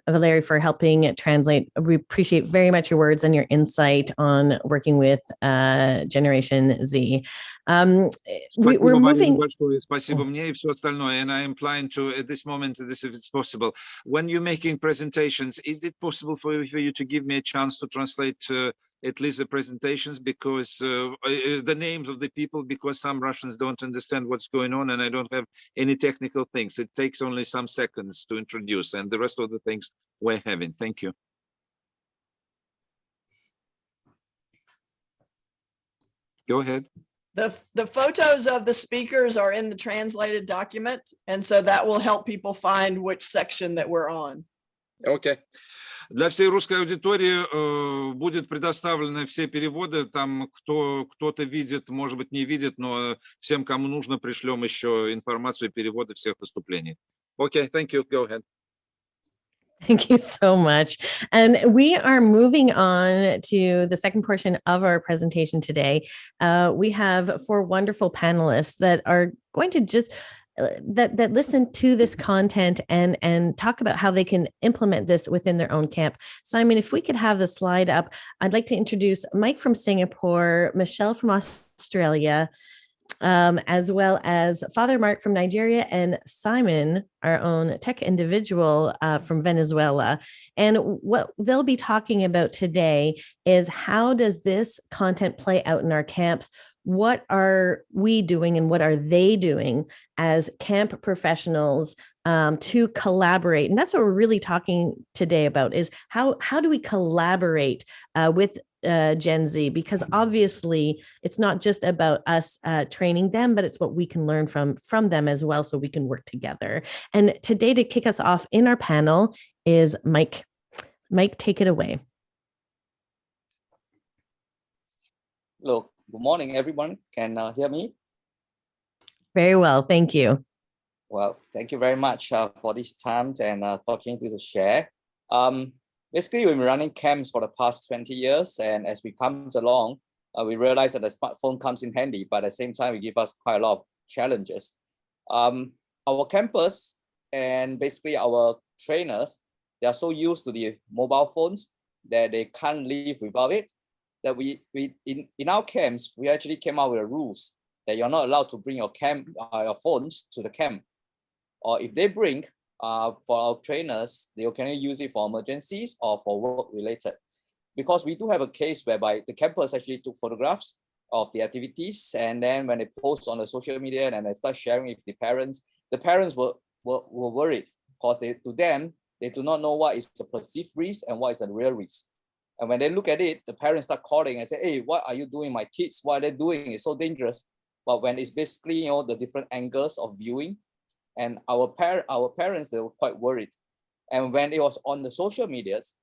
Valerie, for helping translate. We appreciate very much your words and your insight on working with Generation Z. We're moving. Спасибо мне и все остальное. And I am planning to, at this moment, this if it's possible. When you're making presentations, is it possible for you to give me a chance to translate at least the presentations, because the names of the people, because some Russians don't understand what's going on and I don't have any technical things. It takes only some seconds to introduce, and the rest of the things we're having. Thank you. Go ahead. The photos of the speakers are in the translated document, and so that will help people find which section that we're on. Okay. Для всей русской аудитории будет предоставлены все переводы. Там кто-то видит, может быть, не видит, но всем, кому нужно, пришлем еще информацию и переводы всех выступлений. Okay, thank you. Go ahead. Thank you so much. And we are moving on to the second portion of our presentation today. We have 4 wonderful panelists that are going to just that listen to this content and talk about how they can implement this within their own camp. Simon, if we could have the slide up, I'd like to introduce Mike from Singapore, Michelle from Australia, as well as Father Mark from Nigeria, and Simon, our own tech individual from Venezuela. And what they'll be talking about today is how does this content play out in our camps? What are we doing and what are they doing as camp professionals to collaborate? And that's what we're really talking today about, is how do we collaborate with Gen Z? Because obviously it's not just about us training them, but it's what we can learn from them as well, so we can work together. And today, to kick us off in our panel, is Mike. Mike, take it away. Hello, good morning, everyone. Can hear me? Very well, thank you. Well, thank you very much for this time and opportunity to share. Basically, we've been running camps for the past 20 years, and as we come along, we realize that the smartphone comes in handy, but at the same time, it gives us quite a lot of challenges. Our campus and basically our trainers, they are so used to the mobile phones that they can't live without it. That in our camps, we actually came out with rules that you're not allowed to bring your phones to the camp, or if they bring, for our trainers, they can only use it for emergencies or for work related. Because we do have a case whereby the campus actually took photographs of the activities, and then when they post on the social media and they start sharing with the parents were worried, because to them, they do not know what is the perceived risk and what is the real risk. And when they look at it, the parents start calling and say, hey, what are you doing, my kids? What are they doing? It's so dangerous. But when it's basically, the different angles of viewing, and our parents, they were quite worried. And when it was on the social medias,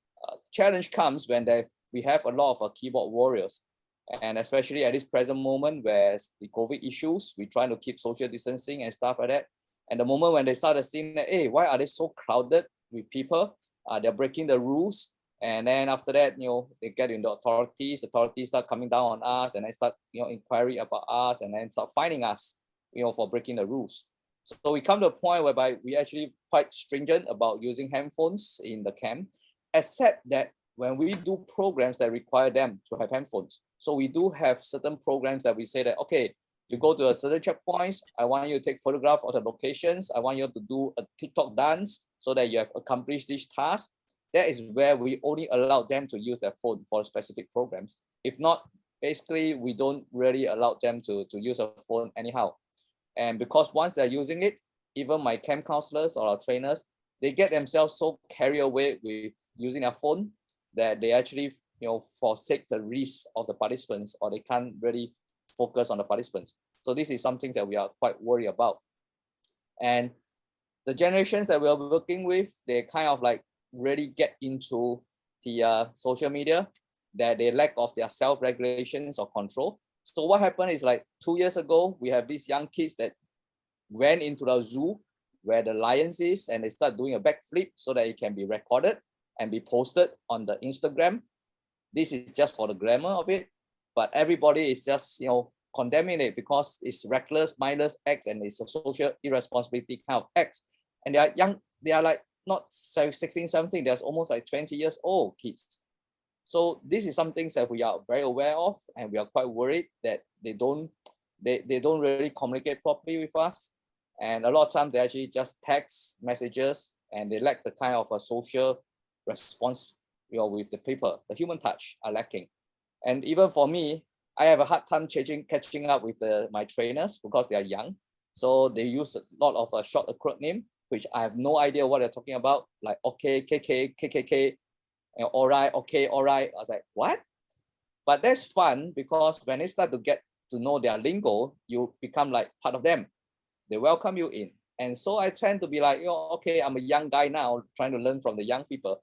challenge comes when we have a lot of keyboard warriors. And especially at this present moment where the COVID issues, we're trying to keep social distancing and stuff like that. And the moment when they started seeing that, hey, why are they so crowded with people? They're breaking the rules. And then after that, they get into authorities start coming down on us, and then start, inquiry about us, and then start finding us, for breaking the rules. So we come to a point whereby we actually quite stringent about using handphones in the camp, except that when we do programs that require them to have handphones. So we do have certain programs that we say that, okay, you go to a certain checkpoints, I want you to take photographs of the locations, I want you to do a TikTok dance so that you have accomplished this task. That is where we only allow them to use their phone for specific programs. If not, basically, we don't really allow them to use a phone anyhow. And because once they're using it, even my camp counselors or our trainers, they get themselves so carried away with using their phone that they actually, forsake the risk of the participants, or they can't really focus on the participants. So this is something that we are quite worried about. And the generations that we are working with, they kind of like really get into the social media, that they lack of their self-regulations or control. So what happened is like 2 years ago, we have these young kids that went into the zoo where the lions is, and they start doing a backflip so that it can be recorded and be posted on the Instagram. This is just for the grammar of it, but everybody is just, condemning it because it's reckless, mindless acts, and it's a social irresponsibility kind of acts. And they are young, they are like not 16, 17, they're almost like 20 years old kids. So this is something that we are very aware of, and we are quite worried that they don't really communicate properly with us. And a lot of times they actually just text messages, and they lack the kind of a social response, with the people. The human touch are lacking. And even for me, I have a hard time catching up with my trainers because they are young. So they use a lot of a short acronym, which I have no idea what they're talking about, like okay, KK, KKK, all right, okay, all right. I was like, what? But that's fun because when they start to get to know their lingo, you become like part of them. They welcome you in. And so I tend to be like, okay, I'm a young guy now trying to learn from the young people.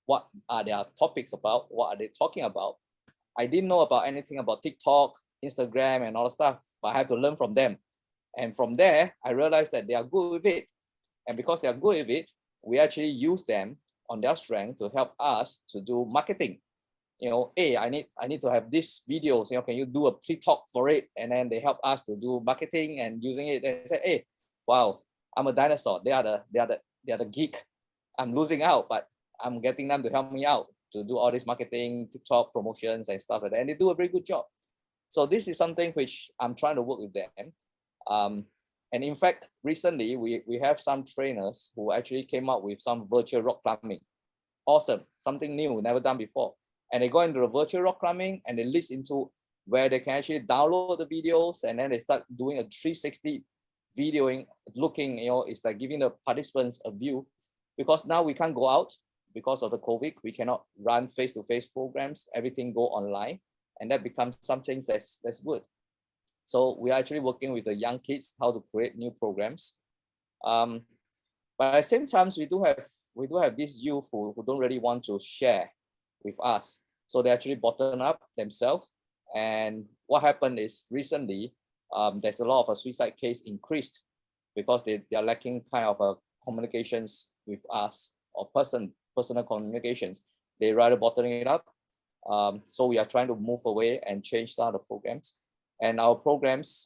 What are their topics about? What are they talking about? I didn't know about anything about TikTok, Instagram, and all the stuff, but I have to learn from them. And from there, I realized that they are good with it. And because they are good with it, we actually use them on their strength to help us to do marketing. Hey, I need to have this videos, can you do a pre-talk for it? And then they help us to do marketing and using it. And say, hey, wow, I'm a dinosaur. They are the geek. I'm losing out, but I'm getting them to help me out to do all this marketing, TikTok promotions and stuff like that. And they do a very good job. So this is something which I'm trying to work with them. And in fact, recently we have some trainers who actually came up with some virtual rock climbing. Awesome, something new, never done before. And they go into the virtual rock climbing and they list into where they can actually download the videos, and then they start doing a 360 videoing, looking, it's like giving the participants a view, because now we can't go out because of the COVID. We cannot run face-to-face programs, everything go online, and that becomes something that's good. So we are actually working with the young kids how to create new programs. But at the same time, we do have these youth who don't really want to share with us. So they actually bottom up themselves. And what happened is recently, there's a lot of a suicide case increased because they are lacking kind of a communications with us, or personal communications. They rather bottling it up. So we are trying to move away and change some of the programs. And our programs,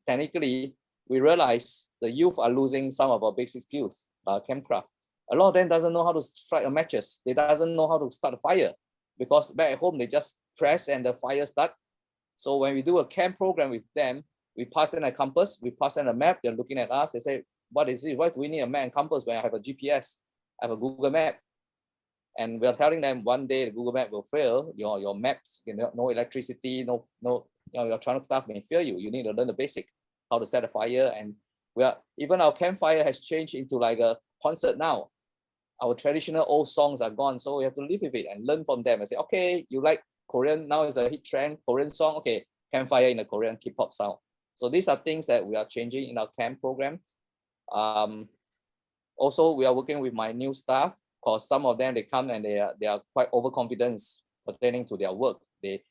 technically, we realize the youth are losing some of our basic skills, campcraft. A lot of them doesn't know how to strike a matches. They doesn't know how to start a fire, because back at home, they just press and the fire start. So when we do a camp program with them, we pass them a compass, we pass them a map, they're looking at us, they say, what is it? Why do we need a map and compass when I have a GPS? I have a Google map. And we're telling them one day the Google map will fail, your maps, no electricity, no your electronic stuff may fail you. You need to learn the basic, how to set a fire. And even our campfire has changed into like a concert now. Our traditional old songs are gone, so we have to live with it and learn from them and say, okay, you like Korean, now is the hit trend, Korean song, okay, campfire in a Korean K-pop sound. So these are things that we are changing in our camp program. Also, we are working with my new staff, because some of them, they come and they are quite overconfident pertaining to their work. They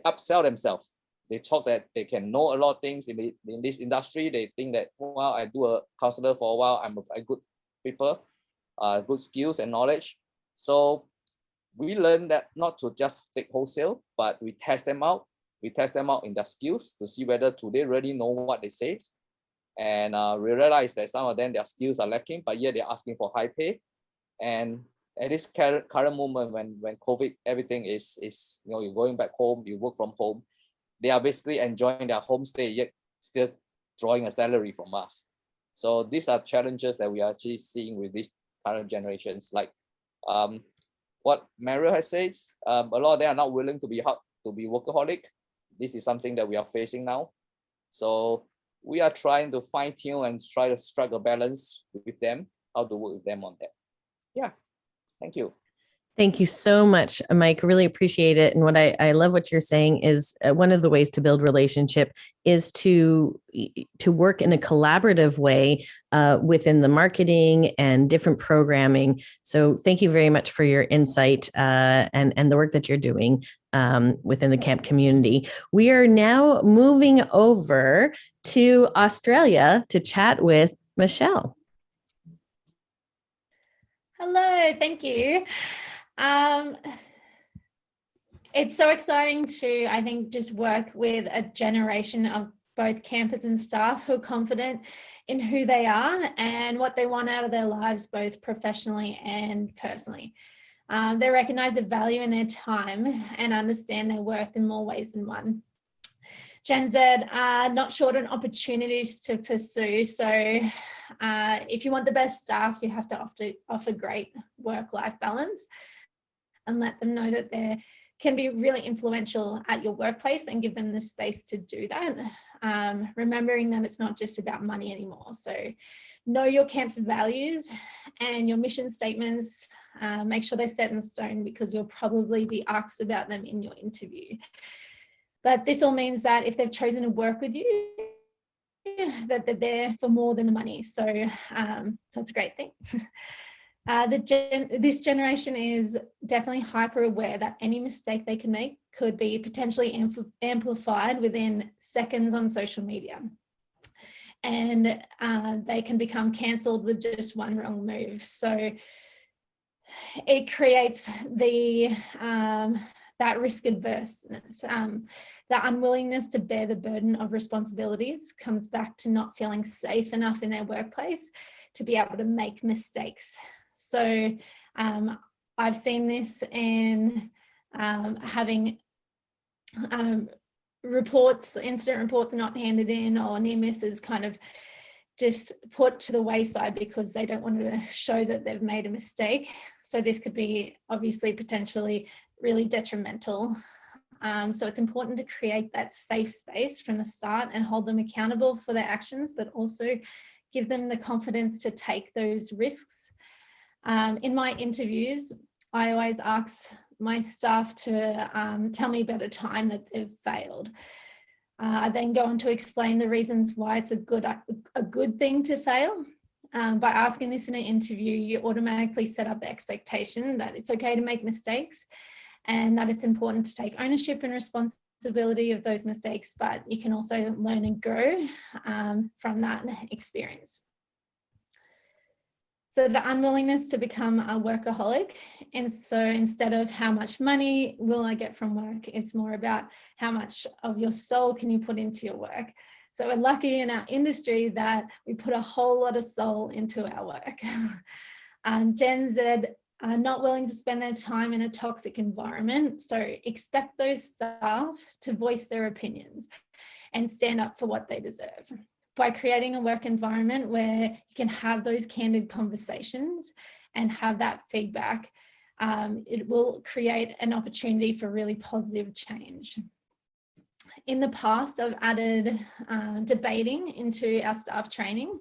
upsell themselves. They thought that they can know a lot of things in this industry. They think that, well, I do a counselor for a while, I'm a good people, good skills and knowledge. So we learn that not to just take wholesale, but we test them out. We test them out in their skills to see whether do they really know what they say. And we realize that some of them, their skills are lacking, but yet they're asking for high pay. And at this current moment, when COVID, everything is you're going back home, you work from home, they are basically enjoying their homestay, yet still drawing a salary from us. So these are challenges that we are actually seeing with these current generations. Like what Mario has said, a lot of them are not willing to be workaholic. This is something that we are facing now. So we are trying to fine tune and try to strike a balance with them, how to work with them on that. Yeah, thank you. Thank you so much, Mike. Really appreciate it. And what I love what you're saying is one of the ways to build relationship is to work in a collaborative way within the marketing and different programming. So thank you very much for your insight and the work that you're doing within the camp community. We are now moving over to Australia to chat with Michelle. Hello, thank you. It's so exciting to, I think, just work with a generation of both campers and staff who are confident in who they are and what they want out of their lives, both professionally and personally. They recognize the value in their time and understand their worth in more ways than one. Gen Z are not short on opportunities to pursue. So if you want the best staff, you have to offer great work-life balance and let them know that they can be really influential at your workplace and give them the space to do that. Remembering that it's not just about money anymore. So know your camp's values and your mission statements. Make sure they're set in stone because you'll probably be asked about them in your interview. But this all means that if they've chosen to work with you, that they're there for more than the money. So, so it's a great thing. This generation is definitely hyper aware that any mistake they can make could be potentially amplified within seconds on social media. And they can become cancelled with just one wrong move. So it creates the that risk adverseness. The unwillingness to bear the burden of responsibilities comes back to not feeling safe enough in their workplace to be able to make mistakes. So I've seen this in having incident reports not handed in, or near misses kind of just put to the wayside because they don't want to show that they've made a mistake. So this could be obviously potentially really detrimental. So it's important to create that safe space from the start and hold them accountable for their actions, but also give them the confidence to take those risks. In my interviews, I always ask my staff to tell me about a time that they've failed. I then go on to explain the reasons why it's a good thing to fail. By asking this in an interview, you automatically set up the expectation that it's okay to make mistakes and that it's important to take ownership and responsibility of those mistakes, but you can also learn and grow from that experience. So the unwillingness to become a workaholic. And so instead of how much money will I get from work, it's more about how much of your soul can you put into your work. So we're lucky in our industry that we put a whole lot of soul into our work. Gen Z are not willing to spend their time in a toxic environment. So expect those staff to voice their opinions and stand up for what they deserve. By creating a work environment where you can have those candid conversations and have that feedback, it will create an opportunity for really positive change. In the past, I've added debating into our staff training.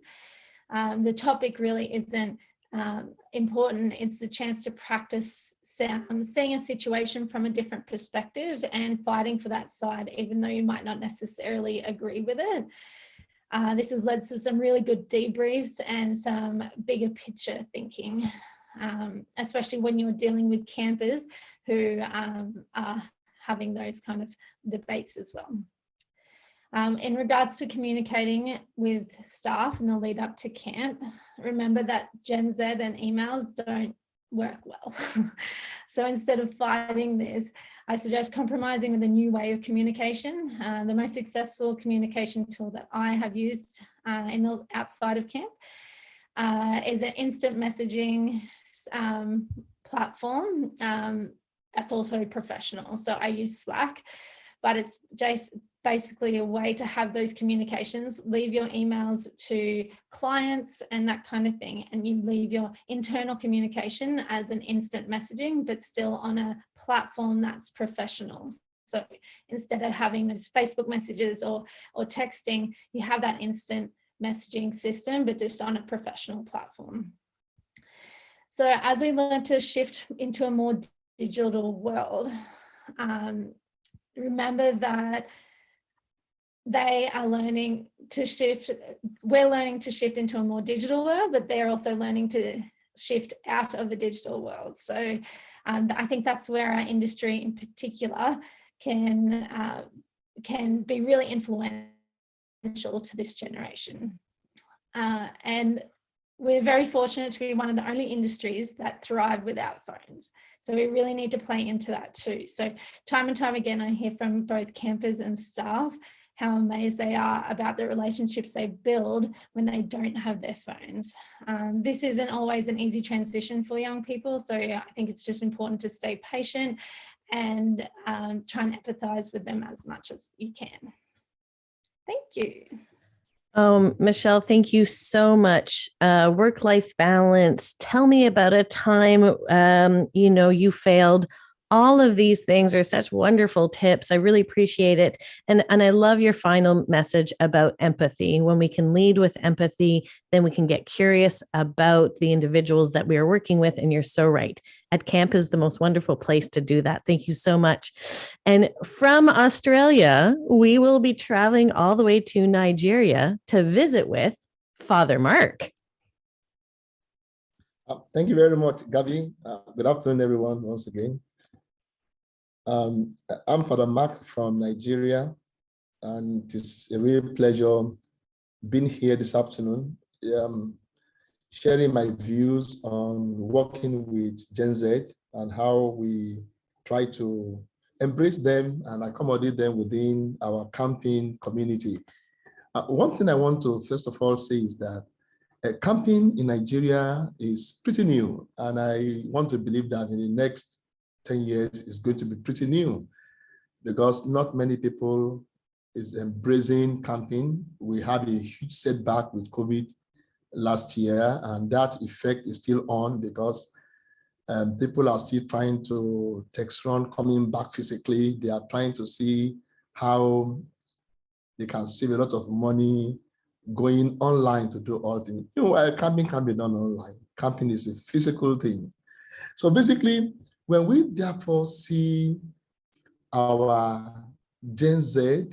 The topic really isn't important. It's the chance to practice seeing a situation from a different perspective and fighting for that side, even though you might not necessarily agree with it. This has led to some really good debriefs and some bigger picture thinking, especially when you're dealing with campers who are having those kind of debates as well. In regards to communicating with staff in the lead up to camp, remember that Gen Z and emails don't work well. So instead of fighting this, I suggest compromising with a new way of communication. The most successful communication tool that I have used outside of camp is an instant messaging platform that's also professional. So I use Slack, but it's just basically a way to have those communications, leave your emails to clients and that kind of thing, and you leave your internal communication as an instant messaging, but still on a platform that's professional. So instead of having those Facebook messages or texting, you have that instant messaging system, but just on a professional platform. So as we learn to shift into a more digital world, remember that they are learning to shift. We're learning to shift into a more digital world, but they're also learning to shift out of a digital world. So I think that's where our industry in particular can be really influential to this generation. And we're very fortunate to be one of the only industries that thrive without phones. So we really need to play into that too. So time and time again, I hear from both campers and staff how amazed they are about the relationships they build when they don't have their phones. This isn't always an easy transition for young people. So I think it's just important to stay patient and try and empathize with them as much as you can. Thank you. Michelle, thank you so much. Work-life balance. Tell me about a time, you failed. All of these things are such wonderful tips. I really appreciate it. And I love your final message about empathy. When we can lead with empathy, then we can get curious about the individuals that we are working with. And you're so right. At camp is the most wonderful place to do that. Thank you so much. And from Australia, we will be traveling all the way to Nigeria to visit with Father Mark. Thank you very much, Gabby. Good afternoon, everyone, once again. I'm Father Mark from Nigeria, and it's a real pleasure being here this afternoon, sharing my views on working with Gen Z and how we try to embrace them and accommodate them within our camping community. One thing I want to first of all say is that camping in Nigeria is pretty new, and I want to believe that in the next 10 years is going to be pretty new because not many people is embracing camping. We had a huge setback with COVID last year, and that effect is still on because people are still trying to text run coming back physically. They are trying to see how they can save a lot of money going online to do all things. Camping can be done online. Camping is a physical thing. So basically, when we therefore see our Gen Z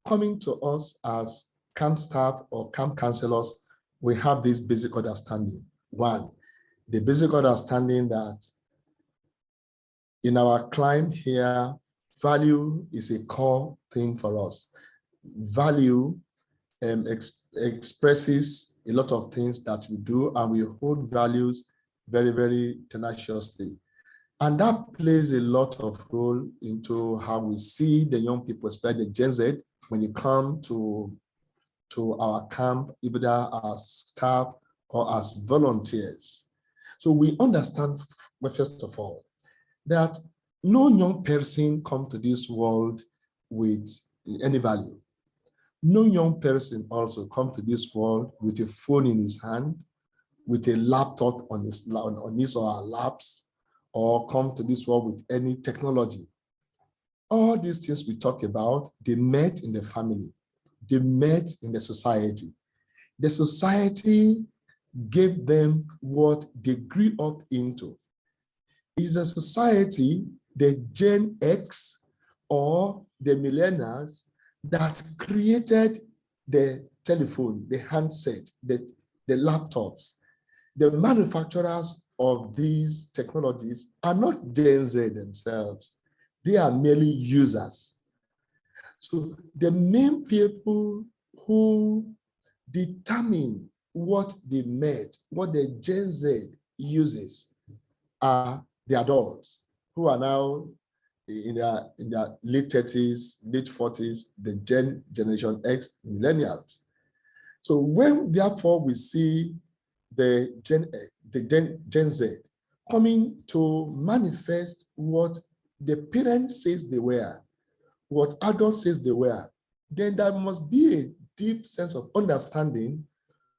coming to us as camp staff or camp counselors, we have this basic understanding. One, the basic understanding that in our climb here, value is a core thing for us. Value expresses a lot of things that we do, and we hold values very, very tenaciously. And that plays a lot of role into how we see the young people, especially the Gen Z, when you come to our camp, either as staff or as volunteers. So we understand, first of all, that no young person comes to this world with any value. No young person also comes to this world with a phone in his hand, with a laptop on his or her laps, or come to this world with any technology. All these things we talk about, they met in the family, they met in the society. The society gave them what they grew up into. Is a society, the Gen X or the millennials, that created the telephone, the handset, the laptops. The manufacturers of these technologies are not Gen Z themselves. They are merely users. So the main people who determine what they made, what the Gen Z uses, are the adults who are now in their late 30s, late 40s, the Generation X millennials. So when therefore we see the Gen Z coming to manifest what the parents says they were, what adults says they were, then there must be a deep sense of understanding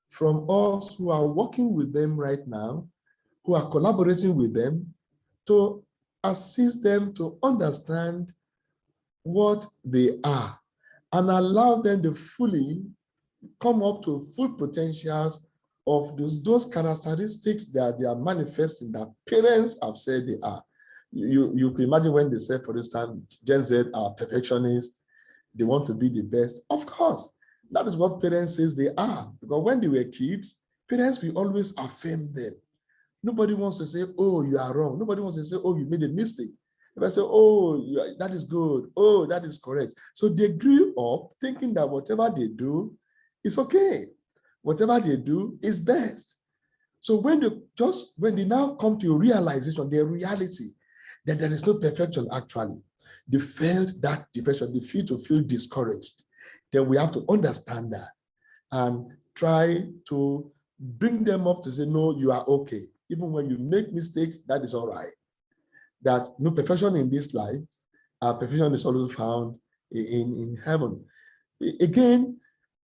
from us who are working with them right now, who are collaborating with them to assist them to understand what they are and allow them to fully come up to full potentials of those characteristics that they are manifesting that parents have said they are. You can imagine when they say, for instance, Gen Z are perfectionists, they want to be the best. Of course, that is what parents say they are. Because when they were kids, parents will always affirm them. Nobody wants to say, oh, you are wrong. Nobody wants to say, oh, you made a mistake. If I say, oh, that is good. Oh, that is correct. So they grew up thinking that whatever they do is okay. Whatever they do is best. So when they now come to a realization, their reality, that there is no perfection actually, they felt that depression, they feel discouraged. Then we have to understand that and try to bring them up to say, no, you are okay. Even when you make mistakes, that is all right. That no perfection in this life, perfection is always found in heaven. Again,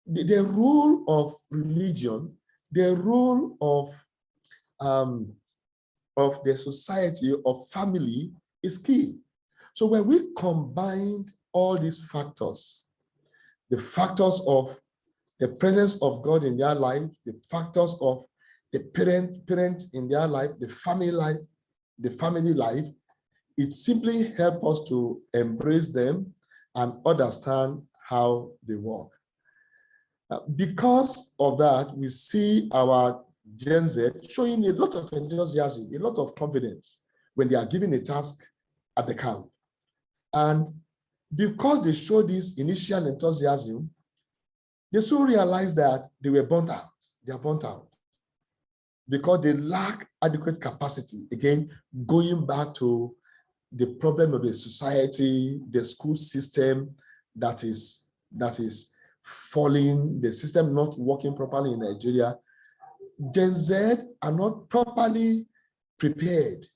the role of religion, the role of the society, of family is key. So when we combine all these factors, the factors of the presence of God in their life, the factors of the parents in their life, the family life, it simply helps us to embrace them and understand how they work. Because of that, we see our Gen Z showing a lot of enthusiasm, a lot of confidence when they are given a task at the camp. And because they show this initial enthusiasm, they soon realize that they were burnt out. They are burnt out because they lack adequate capacity. Again, going back to the problem of the society, the school system that is falling, the system not working properly in Nigeria. Gen Z are not properly prepared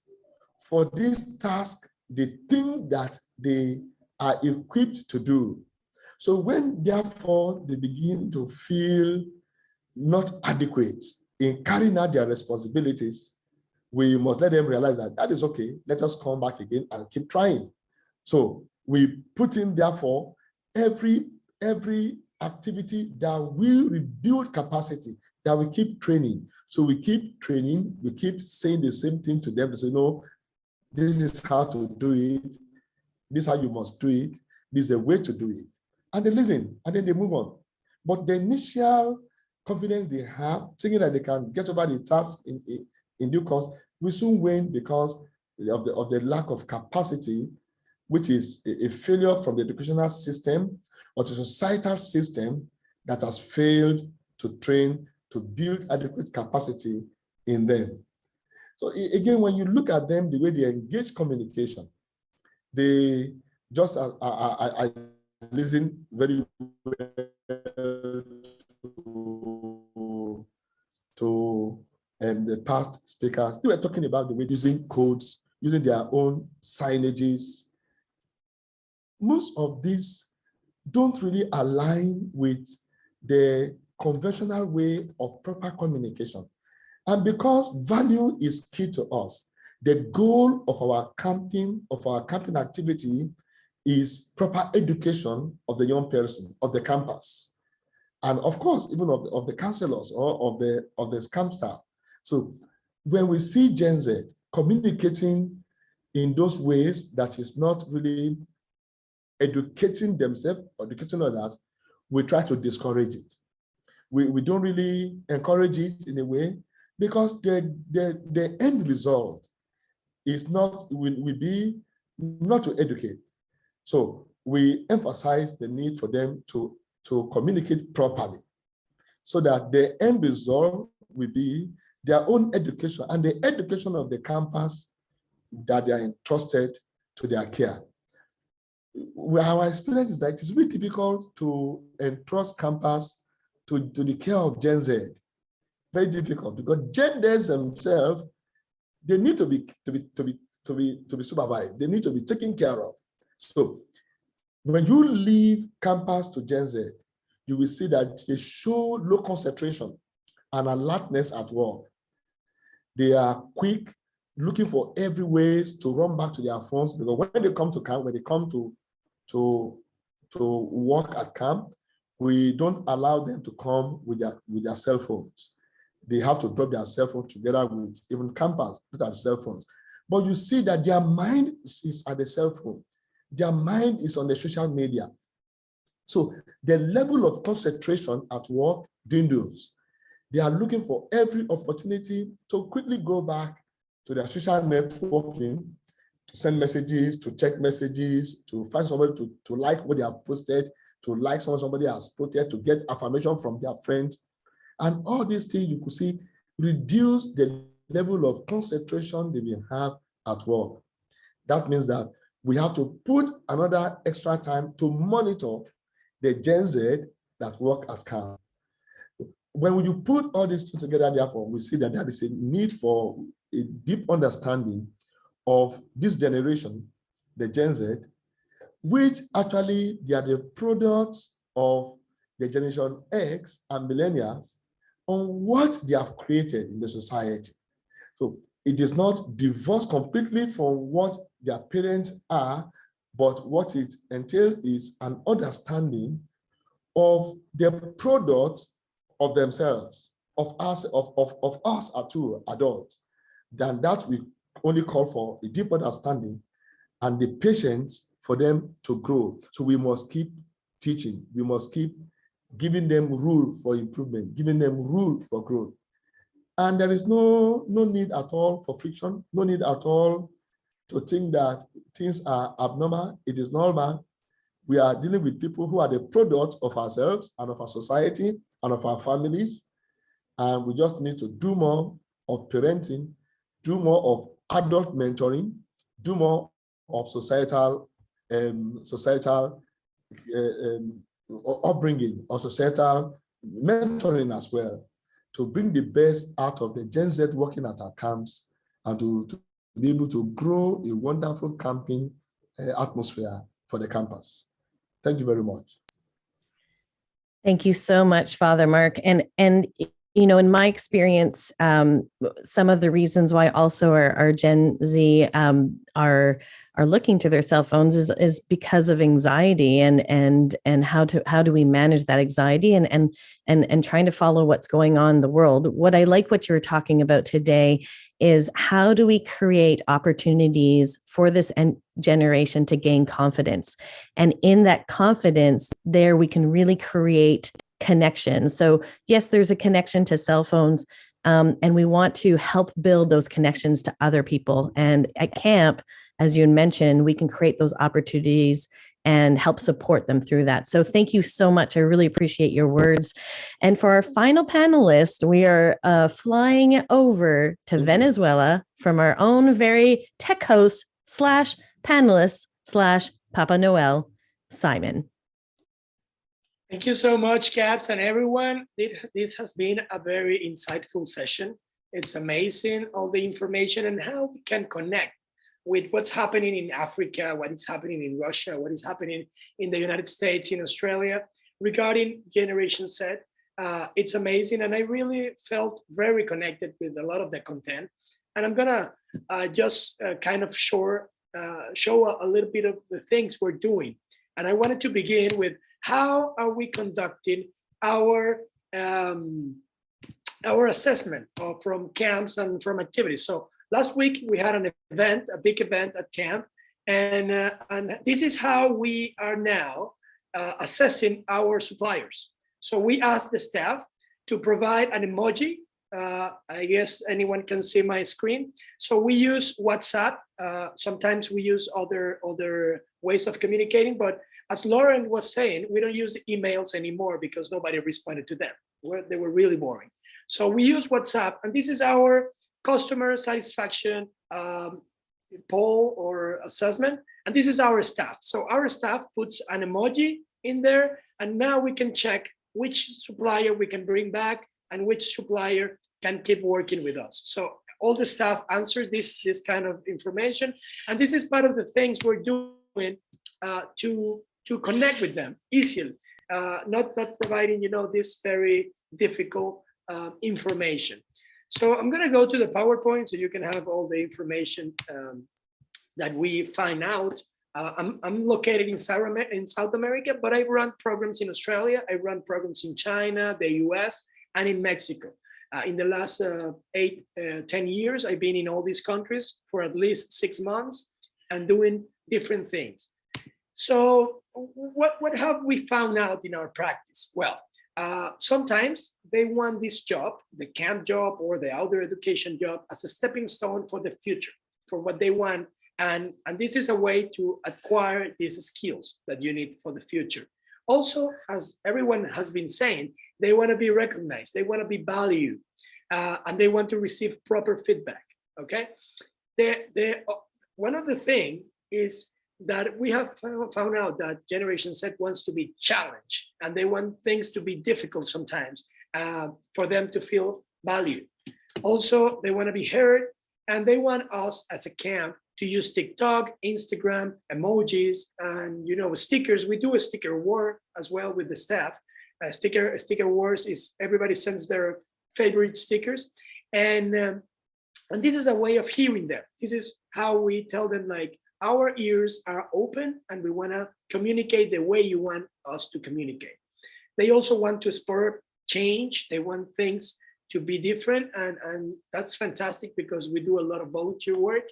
for this task, the thing that they are equipped to do. So when therefore they begin to feel not adequate in carrying out their responsibilities, we must let them realize that that is okay. Let us come back again and keep trying. So we put in therefore every activity that will rebuild capacity, that we keep training. So we keep training, we keep saying the same thing to them to say, no, this is how to do it. This is how you must do it. This is the way to do it. And they listen, and then they move on. But the initial confidence they have, thinking that they can get over the task in due course, will soon wane because of the lack of capacity, which is a failure from the educational system or the societal system that has failed to train, to build adequate capacity in them. So again, when you look at them, the way they engage communication, they just I listen very well to the past speakers. They were talking about the way using codes, using their own signages. Most of these don't really align with the conventional way of proper communication. And because value is key to us, the goal of our camping activity is proper education of the young person, of the campus. And of course, even of the counselors or of the camp staff. So when we see Gen Z communicating in those ways that is not really educating themselves or educating others, we try to discourage it. We don't really encourage it in a way because the end result is will be not to educate. So we emphasize the need for them to communicate properly so that the end result will be their own education and the education of the campus that they are entrusted to their care. Our experience is that it is really difficult to entrust campus to the care of Gen Z. Very difficult because Gen Z themselves, they need to be supervised. They need to be taken care of. So when you leave campus to Gen Z, you will see that they show low concentration and alertness at work. They are quick, looking for every ways to run back to their phones because when they come to camp, when they come to work at camp, we don't allow them to come with their cell phones. They have to drop their cell phone together with even campers, put at cell phones. But you see that their mind is at the cell phone. Their mind is on the social media. So the level of concentration at work dwindles. They are looking for every opportunity to quickly go back to their social networking, to send messages, to check messages, to find somebody to like what they have posted, to like somebody has posted, to get affirmation from their friends. And all these things you could see reduce the level of concentration they will have at work. That means that we have to put another extra time to monitor the Gen Z that work at camp. When you put all these things together, therefore, we see that there is a need for a deep understanding of this generation, the Gen Z, which actually they are the products of the generation X and millennials on what they have created in the society. So it is not divorced completely from what their parents are, but what it entails is an understanding of the product of themselves, of us as two adults. Then that we only call for a deep understanding and the patience for them to grow. So we must keep teaching. We must keep giving them rule for improvement, giving them rule for growth. And there is no need at all for friction, no need at all to think that things are abnormal. It is normal. We are dealing with people who are the product of ourselves and of our society and of our families. And we just need to do more of parenting, do more of adult mentoring, do more of societal upbringing or societal mentoring as well, to bring the best out of the Gen Z working at our camps and to be able to grow a wonderful camping atmosphere for the campus. Thank you very much. Thank you so much, Father Mark. And you know, in my experience, some of the reasons why also our Gen Z are looking to their cell phones is because of anxiety and how do we manage that anxiety and trying to follow what's going on in the world. What I like what you're talking about today is how do we create opportunities for this generation to gain confidence, and in that confidence, there we can really create connection. So yes, there's a connection to cell phones, and we want to help build those connections to other people. And at camp, as you mentioned, we can create those opportunities and help support them through that. So thank you so much. I really appreciate your words. And for our final panelist, we are flying over to Venezuela from our own very tech host / panelist / Papa Noel, Simon. Thank you so much, Caps, and everyone. This has been a very insightful session. It's amazing, all the information and how we can connect with what's happening in Africa, what is happening in Russia, what is happening in the United States, in Australia, regarding Generation Z. It's amazing, and I really felt very connected with a lot of the content. And I'm gonna just kind of show a little bit of the things we're doing. And I wanted to begin with how are we conducting our assessment from camps and from activities. So last week we had an event, a big event at camp, and this is how we are now assessing our suppliers. So we asked the staff to provide an emoji. I guess anyone can see my screen. So we use WhatsApp. Sometimes we use other ways of communicating, but as Lauren was saying, we don't use emails anymore because nobody responded to them. They were really boring. So we use WhatsApp, and this is our customer satisfaction poll or assessment, and this is our staff. So our staff puts an emoji in there, and now we can check which supplier we can bring back and which supplier can keep working with us. So all the staff answers this kind of information, and this is part of the things we're doing to connect with them easily, not providing this very difficult information. So I'm going to go to the PowerPoint so you can have all the information that we find out. I'm located in South America, but I run programs in Australia. I run programs in China, the US, and in Mexico. In the last 10 years, I've been in all these countries for at least 6 months and doing different things. So what have we found out in our practice? Well, sometimes they want this job, the camp job or the outdoor education job, as a stepping stone for the future, for what they want. And this is a way to acquire these skills that you need for the future. Also, as everyone has been saying, they want to be recognized, they want to be valued, and they want to receive proper feedback, okay? One of the things is that we have found out that Generation Z wants to be challenged, and they want things to be difficult sometimes for them to feel valued. Also, they want to be heard, and they want us as a camp to use TikTok, Instagram, emojis, and stickers. We do a sticker war as well with the staff. Sticker wars is everybody sends their favorite stickers, and this is a way of hearing them. This is how we tell them, like, our ears are open and we want to communicate the way you want us to communicate. They also want to spur change. They want things to be different, and that's fantastic because we do a lot of volunteer work,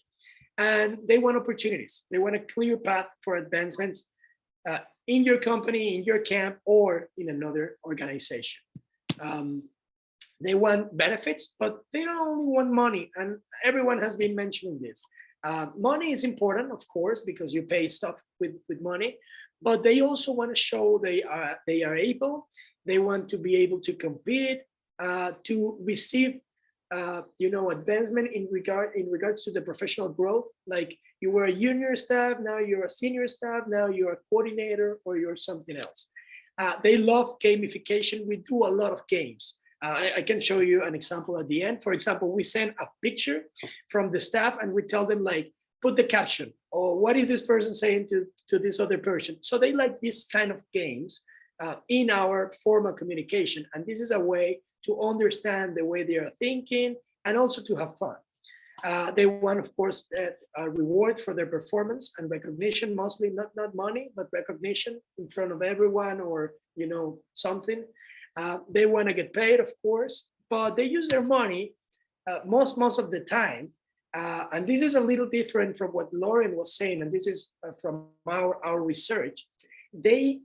and they want opportunities. They want a clear path for advancements in your company, in your camp, or in another organization. They want benefits, but they don't only want money, and everyone has been mentioning this. Money is important, of course, because you pay stuff with money, but they also want to show they are able. They want to be able to compete, to receive advancement in regards to the professional growth. Like, you were a junior staff, now you're a senior staff, now you're a coordinator, or you're something else. They love gamification. We do a lot of games. I can show you an example at the end. For example, we send a picture from the staff and we tell them, like, put the caption, or what is this person saying to this other person? So they like this kind of games in our formal communication. And this is a way to understand the way they are thinking and also to have fun. They want, of course, a reward for their performance and recognition, mostly not money, but recognition in front of everyone, or something. They want to get paid, of course, but they use their money most of the time. And this is a little different from what Lauren was saying, and this is from our research. They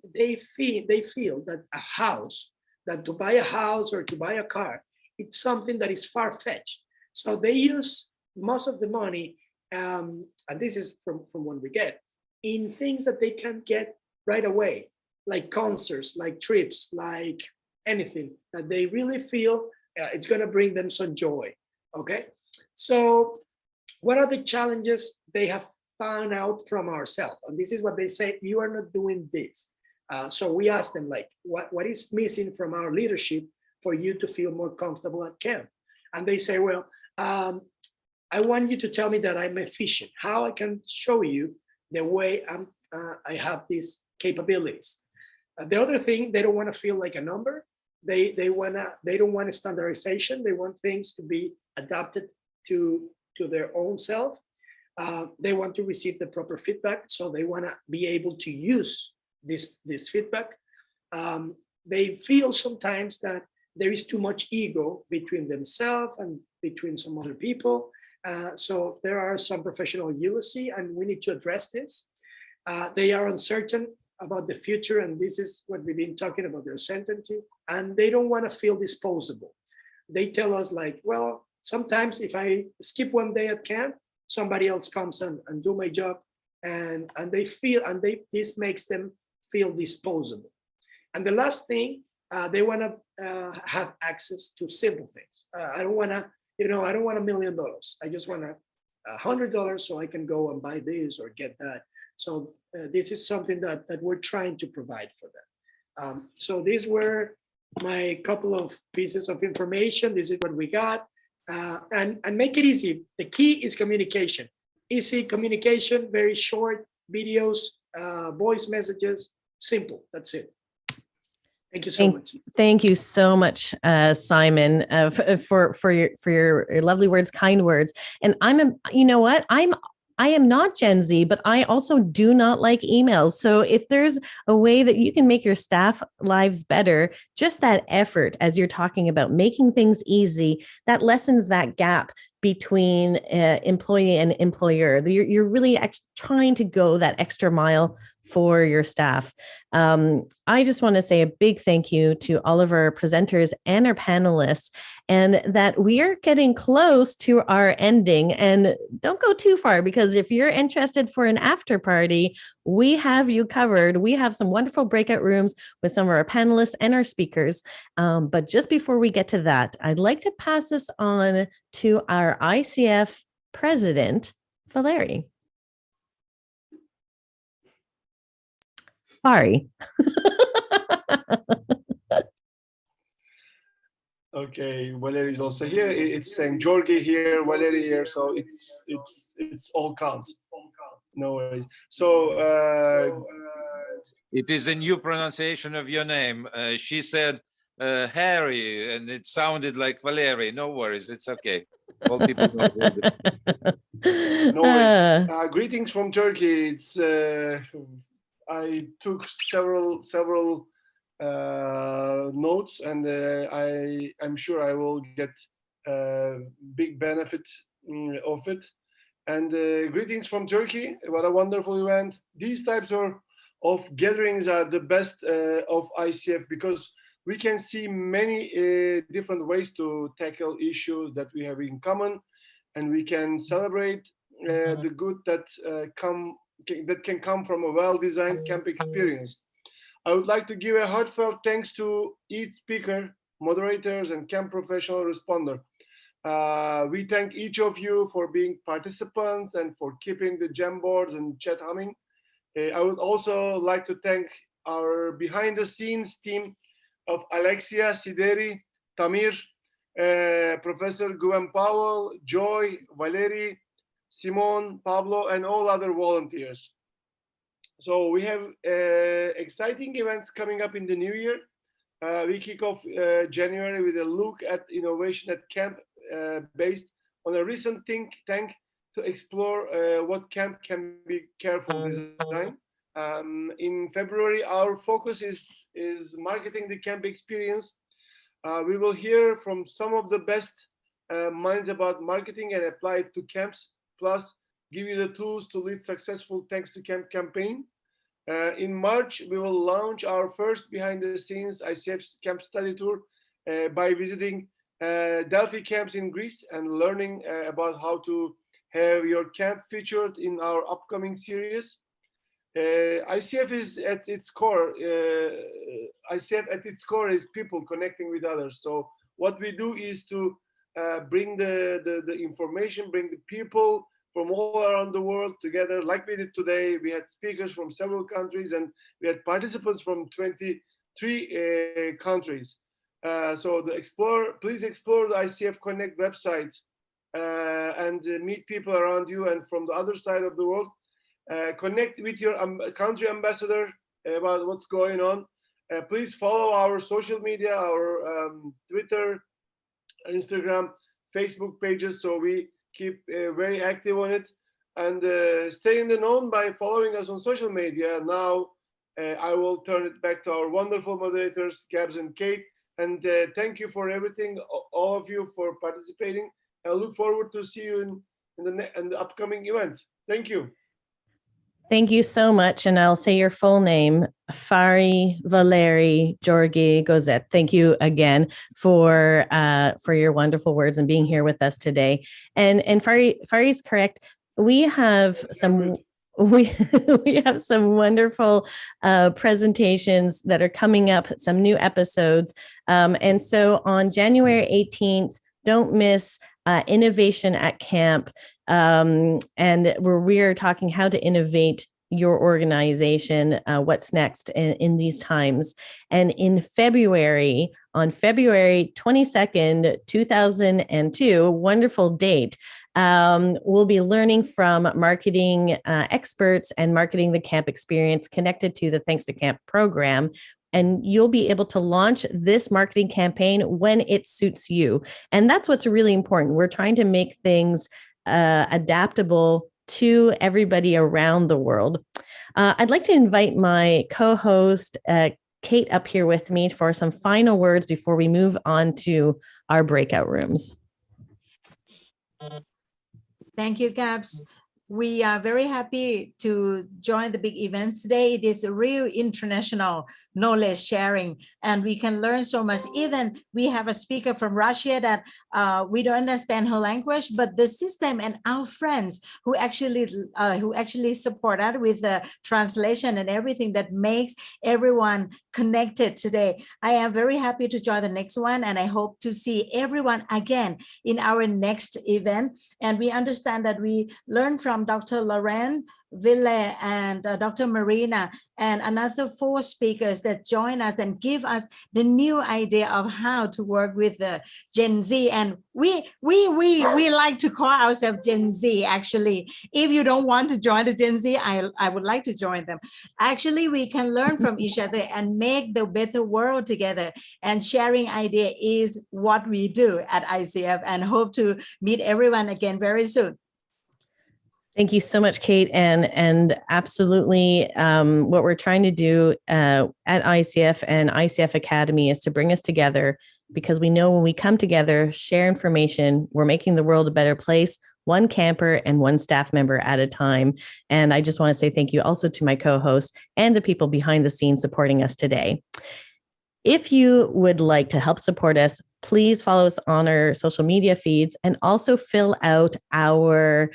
feel that to buy a house or to buy a car, it's something that is far-fetched. So they use most of the money, and this is from what we get, in things that they can get right away, like concerts, like trips, like anything that they really feel it's going to bring them some joy. Okay, so what are the challenges they have found out from ourselves? And this is what they say: you are not doing this. So we ask them, like, what is missing from our leadership for you to feel more comfortable at camp? And they say, well, I want you to tell me that I'm efficient, how I can show you the way I have these capabilities. The other thing, they don't want to feel like a number. They don't want a standardization. They want things to be adapted to their own self. They want to receive the proper feedback, so they want to be able to use this feedback. They feel sometimes that there is too much ego between themselves and between some other people. So there are some professional jealousy, and we need to address this. They are uncertain about the future, and this is what we've been talking about, their uncertainty, and they don't want to feel disposable. They tell us, like, well, sometimes if I skip one day at camp, somebody else comes and do my job, and they feel, and this makes them feel disposable. And the last thing, they want to have access to simple things. I don't want $1 million. I just want $100 so I can go and buy this or get that. So this is something that we're trying to provide for them. So these were my couple of pieces of information. This is what we got. And make it easy. The key is communication. Easy communication, very short videos, voice messages, simple. That's it. Thank you so much. Thank you so much, Simon, for your lovely words, kind words. And you know what? I'm I am not Gen Z, but I also do not like emails. So if there's a way that you can make your staff lives better, just that effort as you're talking about making things easy, that lessens that gap between employee and employer. You're really trying to go that extra mile for your staff. I just want to say a big thank you to all of our presenters and our panelists, and that we are getting close to our ending. And don't go too far, because if you're interested for an after party, we have you covered. We have some wonderful breakout rooms with some of our panelists and our speakers. But just before we get to that, I'd like to pass this on to our ICF president, Valerie. Sorry. Okay, Valerie is also here. It's same Georgi here, Valerie here, so it's all counts. No worries. So it is a new pronunciation of your name. She said Harry, and it sounded like Valerie. No worries, it's okay. All people know. no worries. Greetings from Turkey. It's I took several notes, and I'm sure I will get big benefit of it. And greetings from Turkey. What a wonderful event. These types of gatherings are the best of ICF, because we can see many different ways to tackle issues that we have in common, and we can celebrate the good that can come from a well-designed camp experience. I would like to give a heartfelt thanks to each speaker, moderators, and camp professional responder. We thank each of you for being participants and for keeping the Jamboards and chat humming. I would also like to thank our behind-the-scenes team of Alexia, Sideri, Tamir, Professor Gwen Powell, Joy, Valerie, Simone, Pablo, and all other volunteers. So we have exciting events coming up in the new year. We kick off January with a look at innovation at camp, based on a recent think tank to explore what camp can be careful design. In February, our focus is marketing the camp experience. We will hear from some of the best minds about marketing and apply it to camps, plus give you the tools to lead successful Thanks to Camp campaign. In March, we will launch our first behind-the-scenes ICF camp study tour by visiting Delphi camps in Greece and learning about how to have your camp featured in our upcoming series. ICF is at its core. ICF at its core is people connecting with others. So what we do is to bring the information, bring the people from all around the world together, like we did today. We had speakers from several countries, and we had participants from 23 countries. So please explore the ICF Connect website and meet people around you and from the other side of the world. Connect with your country ambassador about what's going on. Please follow our social media, our Twitter, Instagram, Facebook pages, so we keep very active on it, and stay in the know by following us on social media. Now I will turn it back to our wonderful moderators, Gabs and Kate, and thank you for everything, all of you, for participating. I look forward to see you in the upcoming event. Thank you. Thank you so much. And I'll say your full name, Fari Valeri Georgi Gozet. Thank you again for your wonderful words and being here with us today. And Fari's correct. We have some wonderful presentations that are coming up, some new episodes. And so on January 18th, don't miss Innovation at Camp. And where we are talking how to innovate your organization, what's next in these times. And in February, on February 22nd, 2002, a wonderful date, we'll be learning from marketing experts and marketing the camp experience connected to the Thanks to Camp program. And you'll be able to launch this marketing campaign when it suits you. And that's what's really important. We're trying to make things adaptable to everybody around the world. I'd like to invite my co-host, Kate, up here with me for some final words before we move on to our breakout rooms. Thank you, Gabs. We are very happy to join the big events today. It is a real international knowledge sharing, and we can learn so much. Even we have a speaker from Russia that we don't understand her language, but the system and our friends who actually support us with the translation and everything that makes everyone connected today. I am very happy to join the next one, and I hope to see everyone again in our next event. And we understand that we learn from Dr. Lauren Ville and Dr. Marina and another 4 speakers that join us and give us the new idea of how to work with the Gen Z. And we like to call ourselves Gen Z, actually. If you don't want to join the Gen Z, I would like to join them. Actually, we can learn from each other and make the better world together. And sharing idea is what we do at ICF, and hope to meet everyone again very soon. Thank you so much, Kate. And absolutely, what we're trying to do at ICF and ICF Academy is to bring us together, because we know when we come together, share information, we're making the world a better place, one camper and one staff member at a time. And I just want to say thank you also to my co-host and the people behind the scenes supporting us today. If you would like to help support us, please follow us on our social media feeds and also fill out our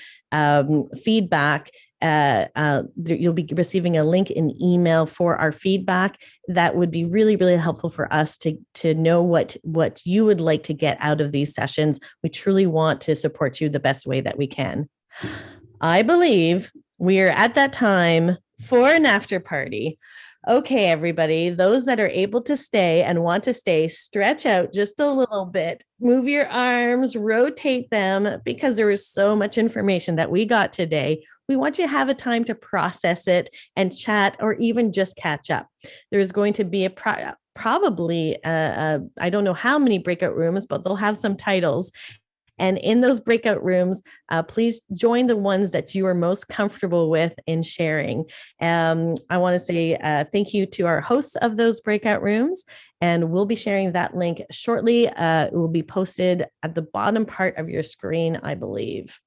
feedback. You'll be receiving a link in email for our feedback. That would be really, really helpful for us to know what you would like to get out of these sessions. We truly want to support you the best way that we can. I believe we are at that time for an after party. Okay, everybody, those that are able to stay and want to stay, stretch out just a little bit, move your arms, rotate them, because there is so much information that we got today. We want you to have a time to process it and chat, or even just catch up. There's going to be probably, I don't know how many breakout rooms, but they'll have some titles. And in those breakout rooms, please join the ones that you are most comfortable with in sharing. I want to say thank you to our hosts of those breakout rooms, and we'll be sharing that link shortly. It will be posted at the bottom part of your screen, I believe.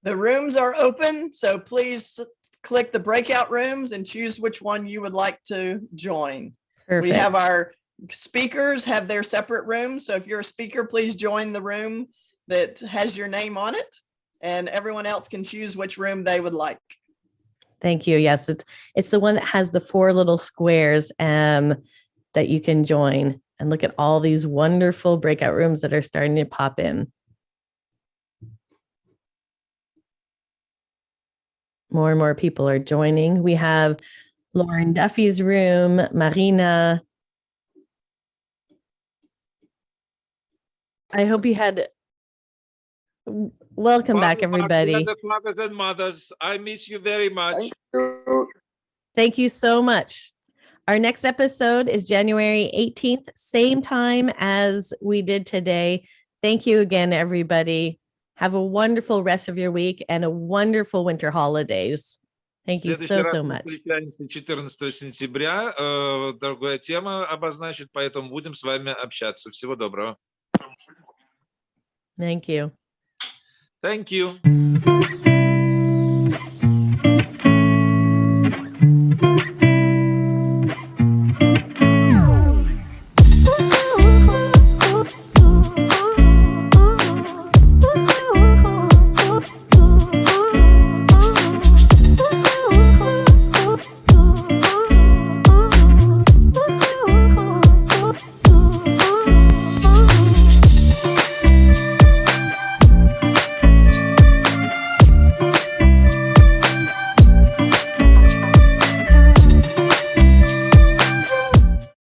The rooms are open, so please click the breakout rooms and choose which one you would like to join. Perfect. We have our speakers have their separate rooms. So if you're a speaker, please join the room that has your name on it, and everyone else can choose which room they would like. Thank you. Yes, it's the one that has the 4 little squares that you can join, and look at all these wonderful breakout rooms that are starting to pop in. More and more people are joining. We have Lauren Duffy's room, Marina. I hope you had. Welcome back, everybody. Fathers and mothers, I miss you very much. Thank you so much. Our next episode is January 18th, same time as we did today. Thank you again, everybody. Have a wonderful rest of your week and a wonderful winter holidays. Thank you so much. 14 сентября. Другая тема обозначит, поэтому будем с вами общаться. Всего доброго. Thank you. Thank you.